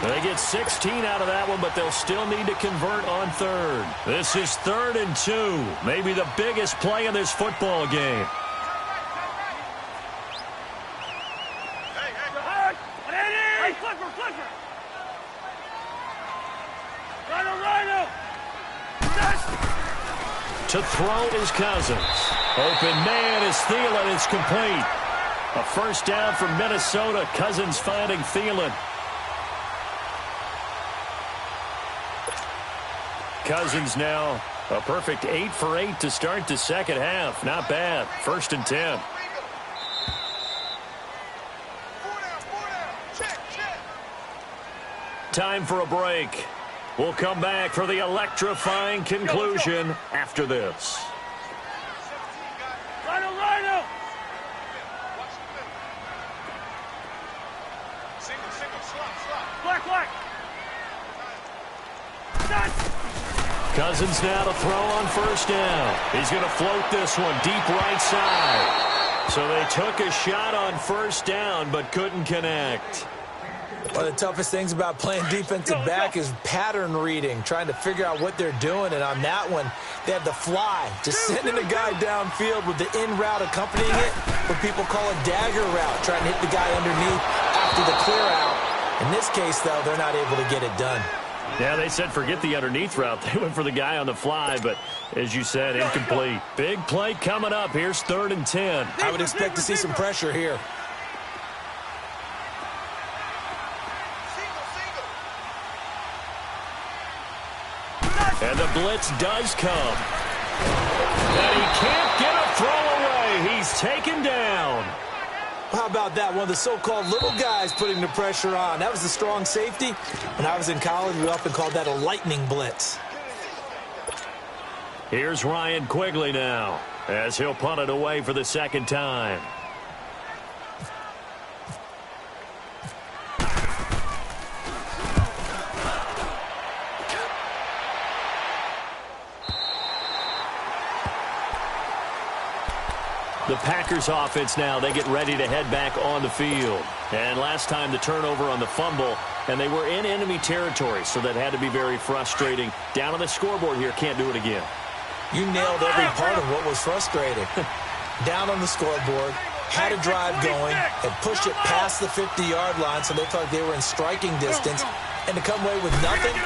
They get 16 out of that one, but they'll still need to convert on 3rd. This is 3rd and 2. Maybe the biggest play in this football game. To throw is Cousins. Open man is Thielen. It's complete. A first down from Minnesota. Cousins finding Thielen. Cousins now a perfect 8 for 8 to start the second half. Not bad. 1st and 10. Time for a break. We'll come back for the electrifying conclusion after this. Cousins now to throw on 1st down. He's going to float this one deep right side. So they took a shot on 1st down but couldn't connect. One of the toughest things about playing defensive back is pattern reading, trying to figure out what they're doing. And on that one, they had the fly, just sending a guy downfield with the in route accompanying it, what people call a dagger route, trying to hit the guy underneath after the clear out. In this case, though, they're not able to get it done. Yeah, they said forget the underneath route. They went for the guy on the fly, but as you said, incomplete. Big play coming up. Here's 3rd and 10. I would expect to see some pressure here. And the blitz does come. And he can't get a throw away. He's taken down. How about that? One of the so-called little guys putting the pressure on. That was the strong safety. When I was in college, we often called that a lightning blitz. Here's Ryan Quigley now as he'll punt it away for the 2nd time. The Packers offense now, they get ready to head back on the field. And last time the turnover on the fumble, and they were in enemy territory, so that had to be very frustrating. Down on the scoreboard here, can't do it again. You nailed every part of what was frustrating. down on the scoreboard, had a drive going, and pushed it past the 50-yard line so they thought they were in striking distance, and to come away with nothing,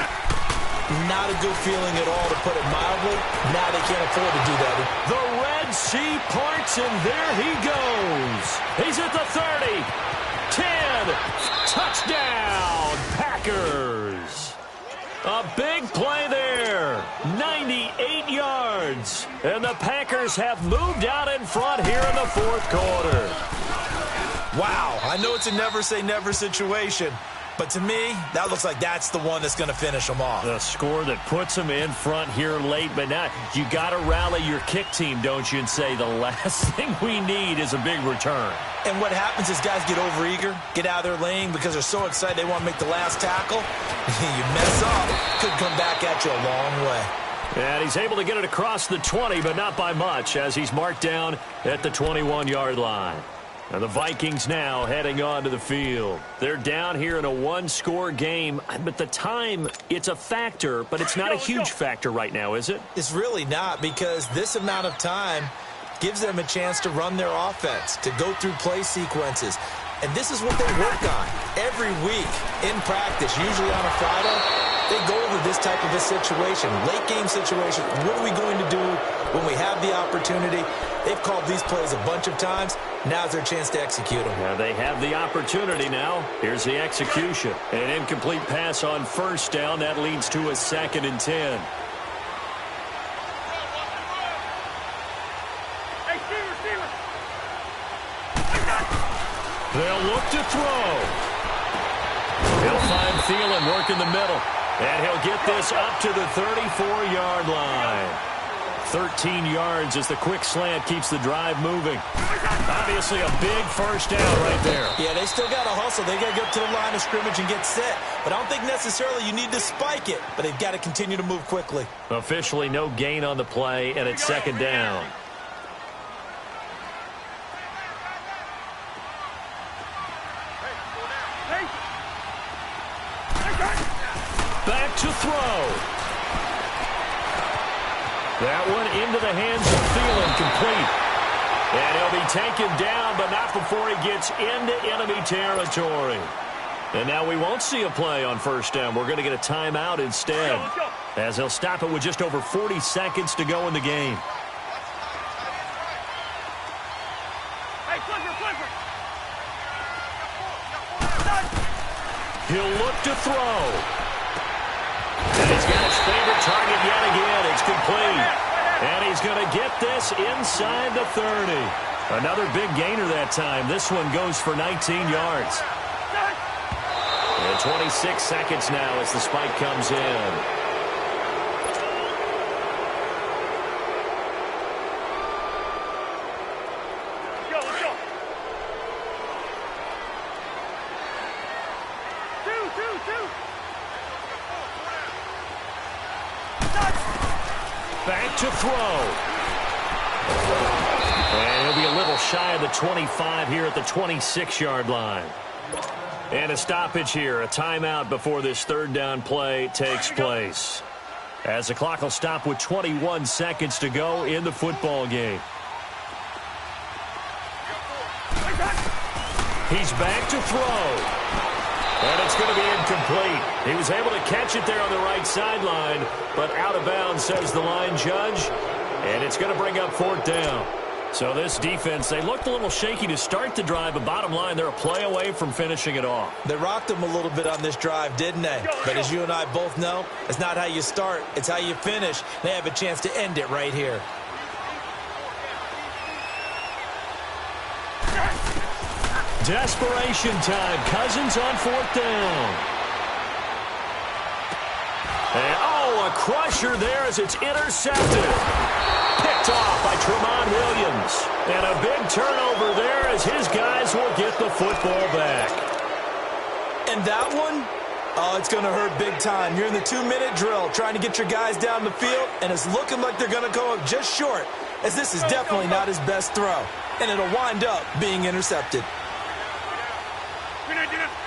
not a good feeling at all, to put it mildly. Now they can't afford to do that. The Red Sea parts, and there he goes. He's at the 30, 10, touchdown, Packers. A big play there, 98 yards. And the Packers have moved out in front here in the fourth quarter. Wow, I know it's a never-say-never situation, but to me, that looks like that's the one that's going to finish them off. The score that puts them in front here late, but now you got to rally your kick team, don't you, and say the last thing we need is a big return. And what happens is guys get overeager, get out of their lane because they're so excited they want to make the last tackle. You mess up, could come back at you a long way. And he's able to get it across the 20, but not by much, as he's marked down at the 21-yard line. And the Vikings now heading onto the field. They're down here in a one-score game, but the time, it's a factor, but it's not a huge factor right now, is it? It's really not, because this amount of time gives them a chance to run their offense, to go through play sequences. And this is what they work on every week in practice, usually on a Friday. They go over this type of a situation, late-game situation. What are we going to do when we have the opportunity? They've called these plays a bunch of times. Now's their chance to execute them. Now they have the opportunity now. Here's the execution. An incomplete pass on first down. That leads to a 2nd and 10. They'll look to throw. He'll find Thielen work in the middle. And he'll get this up to the 34-yard line. 13 yards as the quick slant keeps the drive moving. Obviously a big first down right there. Yeah, they still got to hustle. They got to get to the line of scrimmage and get set. But I don't think necessarily you need to spike it. But they've got to continue to move quickly. Officially no gain on the play, and it's 2nd down. Back to throw. That one into the hands of Thielen, complete. And he'll be taken down, but not before he gets into enemy territory. And now we won't see a play on first down. We're going to get a timeout instead, as they'll stop it with just over 40 seconds to go in the game. He'll look to throw. And he's got his favorite target yet again. It's complete. And he's going to get this inside the 30. Another big gainer that time. This one goes for 19 yards. And 26 seconds now as the spike comes in. Back to throw. And he'll be a little shy of the 25 here at the 26-yard line. And a stoppage here, a timeout before this 3rd down play takes place. As the clock will stop with 21 seconds to go in the football game. He's back to throw. And it's going to be incomplete. He was able to catch it there on the right sideline, but out of bounds, says the line judge. And it's going to bring up 4th down. So this defense, they looked a little shaky to start the drive, but bottom line, they're a play away from finishing it off. They rocked them a little bit on this drive, didn't they? But as you and I both know, it's not how you start, it's how you finish. They have a chance to end it right here. Desperation time. Cousins on 4th down. And, a crusher there as it's intercepted. Picked off by Tramon Williams. And a big turnover there as his guys will get the football back. And that one, it's going to hurt big time. You're in the 2-minute drill trying to get your guys down the field, and it's looking like they're going to go up just short, as this is definitely not his best throw. And it'll wind up being intercepted.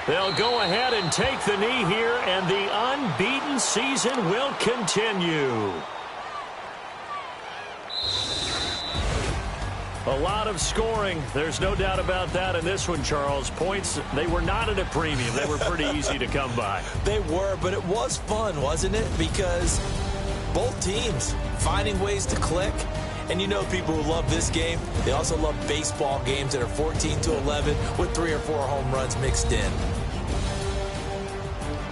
They'll go ahead and take the knee here, and the unbeaten season will continue. A lot of scoring. There's no doubt about that in this one, Charles. Points, they were not at a premium. They were pretty easy to come by. They were, but it was fun, wasn't it? Because both teams finding ways to click. And you know people who love this game, they also love baseball games that are 14-11 with 3 or 4 home runs mixed in.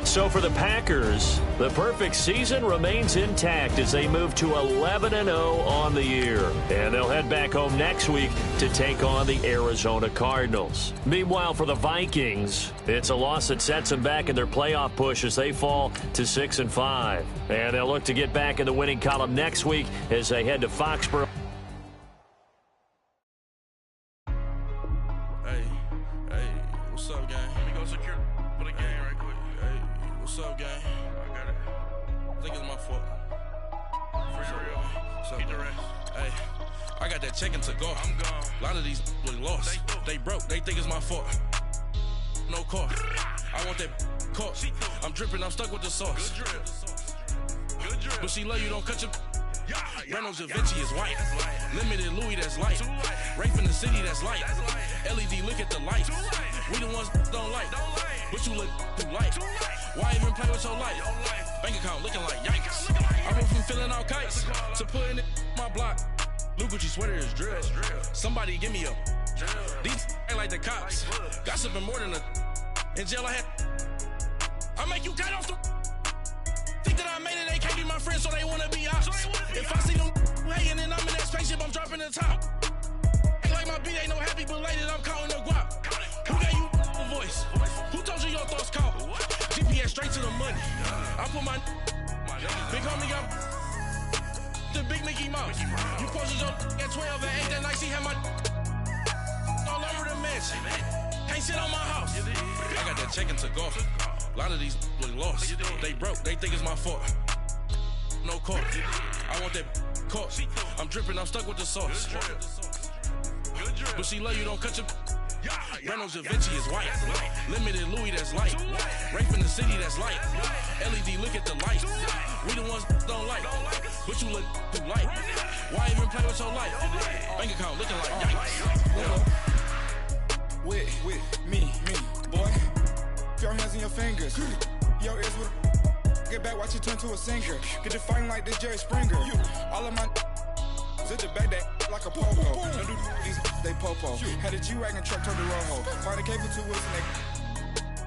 So for the Packers, the perfect season remains intact as they move to 11-0 on the year. And they'll head back home next week to take on the Arizona Cardinals. Meanwhile, for the Vikings, it's a loss that sets them back in their playoff push as they fall to 6-5. And they'll look to get back in the winning column next week as they head to Foxborough. Hey, what's up, gang? Let me go secure for the game right quick. Hey, what's up, gang? I got it. I think it's my fault. For real. What's up, man? Hey, I got that chicken to go. I'm gone. A lot of these was lost. They broke. They think it's my fault. No car. I want that caught. I'm dripping. I'm stuck with the sauce. Good drip. But she love you. Don't cut your. Reynolds Da Vinci is white. Limited Louis, that's light. Rape in the city, that's light. LED, look at the lights. We the ones don't like. But you look too light. Why even play with your life? Bank account looking like yikes. I went from filling out kites to putting it in my block. Blue Gucci sweater is drill. Somebody give me a. These ain't like the cops. Gossiping more than a. In jail I had. I make you cut off the. Think that I made it, they can't be my friends, so they wanna be ops. If I see them hating and I'm in that spaceship, I'm dropping the top. Ain't like my beat ain't no happy belated, I'm counting the guap. Who gave you a voice? Who told you your thoughts count? GPS straight to the money. I put my big homie up the big Mickey Mouse. You posted your at 12 and 8 that night, she had my all over the mansion. Can't sit on my house. I got that check into golf. A lot of these was lost. They broke. They think it's my fault. No car. I want that caught. I'm dripping. I'm stuck with the sauce. But she love you. Don't cut your. Reynolds Da Vinci is white. Limited Louis, that's light. Rape in the city, that's light. LED, look at the lights. We the ones don't like. But you look too light. Why even play with your life? Bank account looking like yikes. With me, boy. Your hands in your fingers. Your ears with get back, watch you turn to a singer. Get to fighting like this Jerry Springer. All of my zit the back that like a popo. Don't do these they popo. Had a G-Wagon truck turned to Rojo. Find a cable 2 wheels and they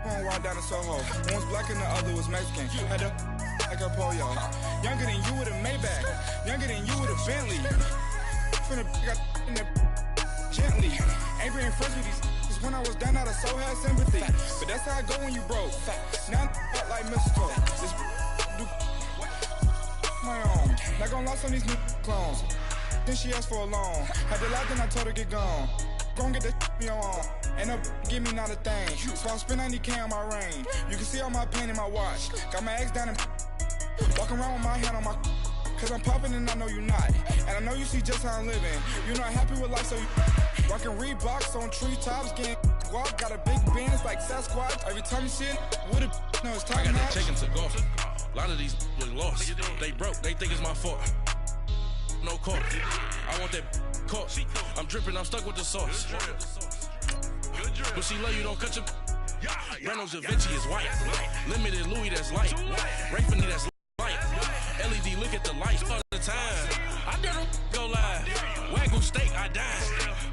going wild down in Soho. One was black and the other was Mexican. Had a like a pollo. Younger than you with a Maybach. Younger than you with a Bentley. Finna got in the gently. Ain't been friends with these. When I was down, I so had sympathy. But that's how I go when you broke. Now I'm like mistletoe. This do my own. Not gonna lost on these new clones. Then she asked for a loan. Had to lie, then I told her get gone. Gon' get that me on. Ain't no give me not a thing. So I spend 90K on my ring. You can see all my pain in my watch. Got my ex down and walking around with my hand on my. Cause I'm popping and I know you not. And I know you see just how I'm living. You're not happy with life, so you rockin' Reeboks on treetops, getting guap. Got a big Benz like Sasquatch. Every time you see it, with it, no, it's time. I got that chicken to golf. A lot of these was lost. They broke. They think it's my fault. No car. I want that caught. I'm dripping. I'm stuck with the sauce. But she love you. Don't cut your. Reynolds Da Vinci is white. Limited Louis, that's light. Rape in the that's light. LED, look at the lights all the time. I never go live. Wagyu steak, I died.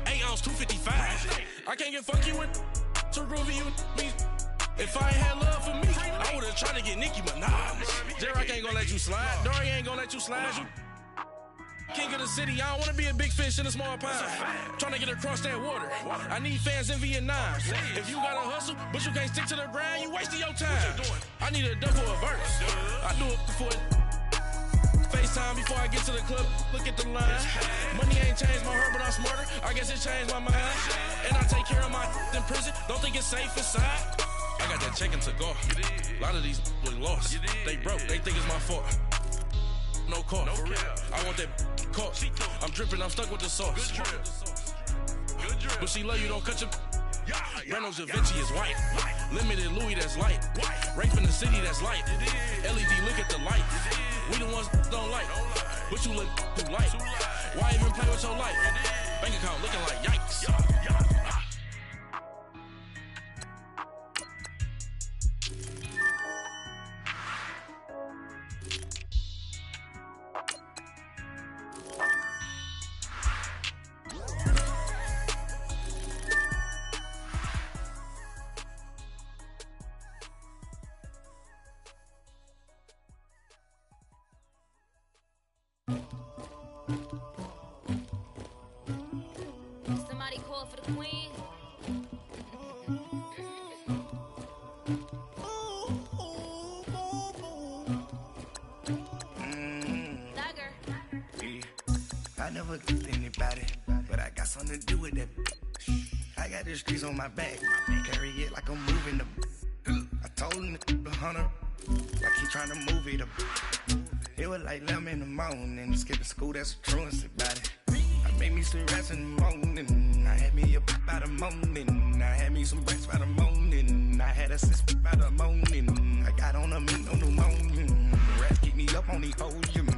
8 ounce, 255. I can't get funky with too groovy you me. If I ain't had love for me, I would've tried to get Nicki Minaj. J-Rock ain't gonna let you slide. Dory ain't gonna let you slide. King of the city, I don't wanna be a big fish in a small pond. Trying to get across that water. I need fans in Vietnam. If you gotta hustle, but you can't stick to the grind, you wasting your time. I need a double a verse. I do it for it. FaceTime before I get to the club, look at the line. Money ain't changed my heart, but I'm smarter. I guess it changed my mind. And I take care of my in prison. Don't think it's safe inside. I got that chicken to go. A lot of these was lost. They broke. They think it's my fault. No car. I want that caught. I'm dripping. I'm stuck with the sauce. But she love you. Don't cut your. Reynolds Da Vinci is white. Limited Louis, that's light. Rape in the city, that's light. LED, look at the light. We the ones don't like. But you look too light. Why even play with your life? Bank account looking like yikes. Somebody call for the queen. I never killed anybody, but I got something to do with that. I got the streets on my back, carry it like I'm moving the. I told him the hunter, like he trying to move it up. It was like 11 in the morning, skipping school, that's the truancy about it. I made me some rest in the morning, I had me up by the morning, I had me some breaks by the morning, I had a sis by the morning, I got on a meat on the morning, the rats keep me up on the podium,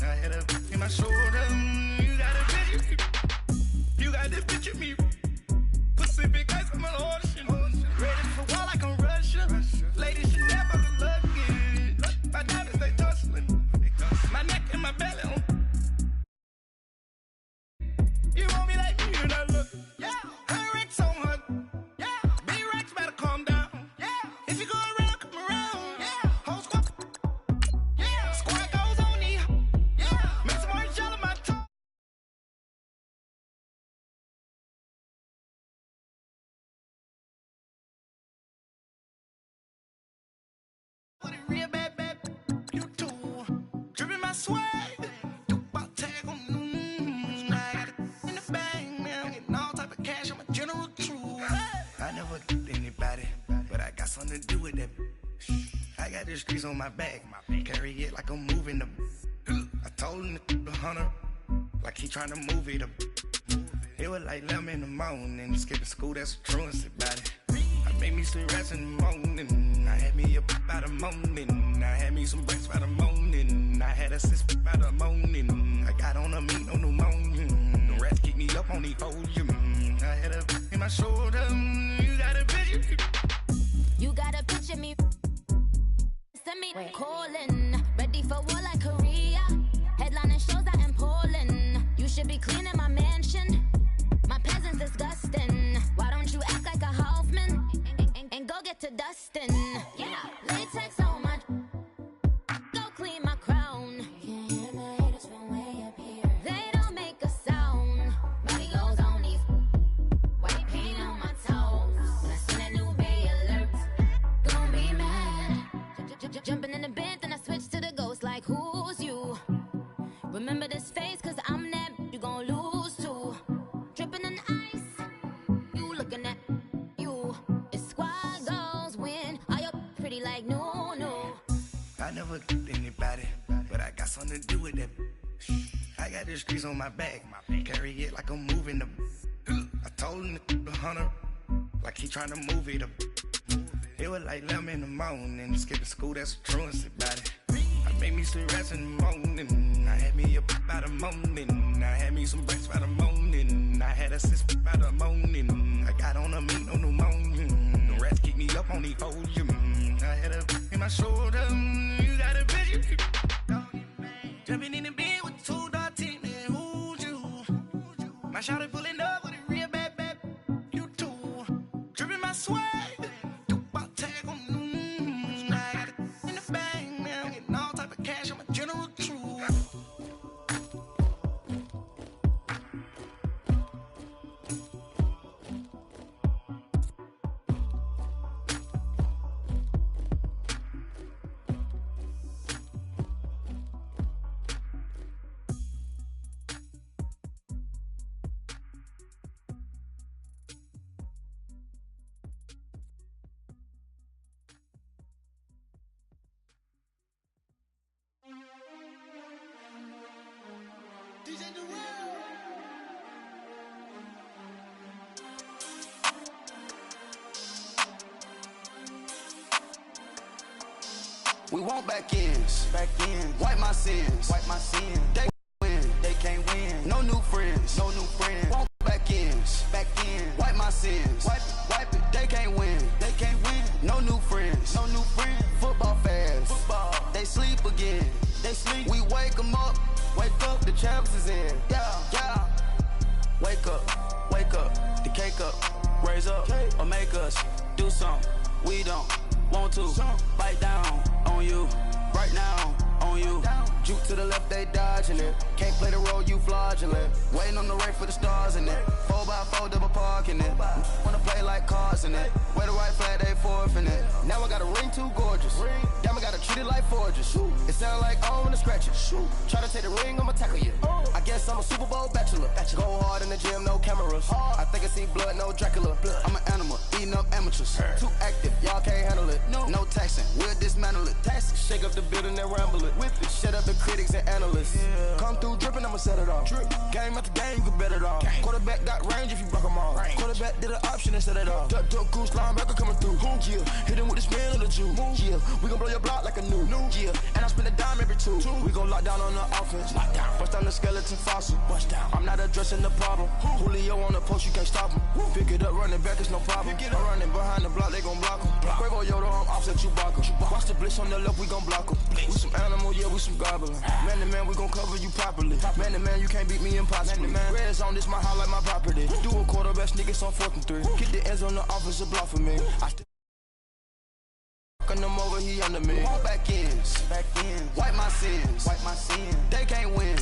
I had a in my shoulder, you got a bitch, you got this bitch at me, Pacific ice on my ocean, ready for war like I'm Russia, ladies should never look good, my diamonds they tussling, my neck and my belly on. You want me like me, you not look. Yeah, her Rex on her. Yeah, B-Rex better calm down. Yeah, if you go around, come around. Yeah, whole squad. Yeah, squad goes on me. Yeah, make some orange gel in my tongue. What it real bad, bad. You too. Dripping my swag. Something to do with that. I got the streets on my back, carry it like I'm moving the. I told him the hunter, like he trying to move it up. It was like 11 in the morning, skipping school, that's the truancy about it. I made me some rest in the morning, I had me up by the morning, I had me some breaks by the morning, I had a sis by the morning, I got on a meat on the morning, the rats keep me up on the podium, I had a in my shoulder, you got a bitch. You gotta picture me. Send me calling. Ready for war like Korea. Headlining shows out in Poland. You should be cleaning my mansion. My peasants disgusting. Why don't you act like a Hoffman and go get to dustin'? Yeah, latex on my. Go clean my crown. Can't hear my haters from way up here. They don't make a sound. Body goes on these. White paint on my toes. When I send a new bay alert. Be mad. Jumping in the bed, then I switch to the ghost like who's you? Remember this face, cause I'm that you gon' lose too. Dripping in ice, you looking at you. It's squad goals win. Are you pretty like no? I never killed anybody, but I got something to do with that. I got the streets on my back, carry it like I'm moving the. I told him the hunter, like he trying to move it up. It was like 11 in the morning, skipping school, that's the truancy about it. I made me some rest in the morning, I had me up by the morning, I had me some breaks by the morning, I had a sis by the morning, I got on a meat on the morning, the rats keep me up on the podium, I had a in my shoulder, you got a bitch. Jumping in the bed with 2 dark teeth, man, who's you? My shawty pulling up with a real bad, bad. You too, dripping my swag. We want back ends, wipe my sins, They win, they can't win. No new friends, champs is in. Yeah. Wake up, the cake up, raise up, or make us do something we don't want to. Bite down on you, right now on you. Juke to the left, they dodging it. Can't play the role, you fraudulent. Waiting on the right for the stars in it. 4x4 double parking it. Wanna play like cars in it. Wear the white flag, they forfeit it. Now I got a ring too gorgeous. Damn, I gotta treat it like forges. It sound like I don't wanna scratch it. Try to take the ring, I'ma tackle you. I guess I'm a Super Bowl bachelor. Go hard in the gym, no cameras. I think I see blood, no Dracula. I'm an animal, eating up amateurs. Too active, y'all can't handle it. No taxing, we'll dismantle it. Shake up the building and ramble it. Whip it, shut up the critics and analysts. Come through dripping, I'ma set it off. Game after game, you can bet it off. Quarterback got range if you block them all. Quarterback did an option and set it off. Duck, goose, linebacker coming through. Yeah, hit him with the spin of the Jew. Yeah, we gon' blow your block like a new. Yeah, and I spend a dime every two. We gon' lock down on the offense. Bust down the skeleton fossil. I'm not addressing the problem. Julio on the post, you can't stop him. Pick it up, running back, it's no problem. I'm running behind the block, they gon' block him. Quavo Yoda, I'm offset Chewbacca. Watch the blitz on the left, we gon' block him. We some animal, yeah, we some goblin. Man to man, we gon' cover you properly. Man to man, you can't beat me impossibly. Red zone, this my house like my property. Do a quarterback, niggas on 4th and 3. Get the ends on the offensive block for me. I still them over, he under me. Back ends, wipe my sins, They can't win,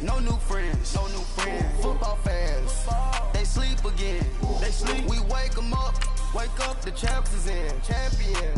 No new friends, Football fans, they sleep again. We wake them up, the champs is in. Champion.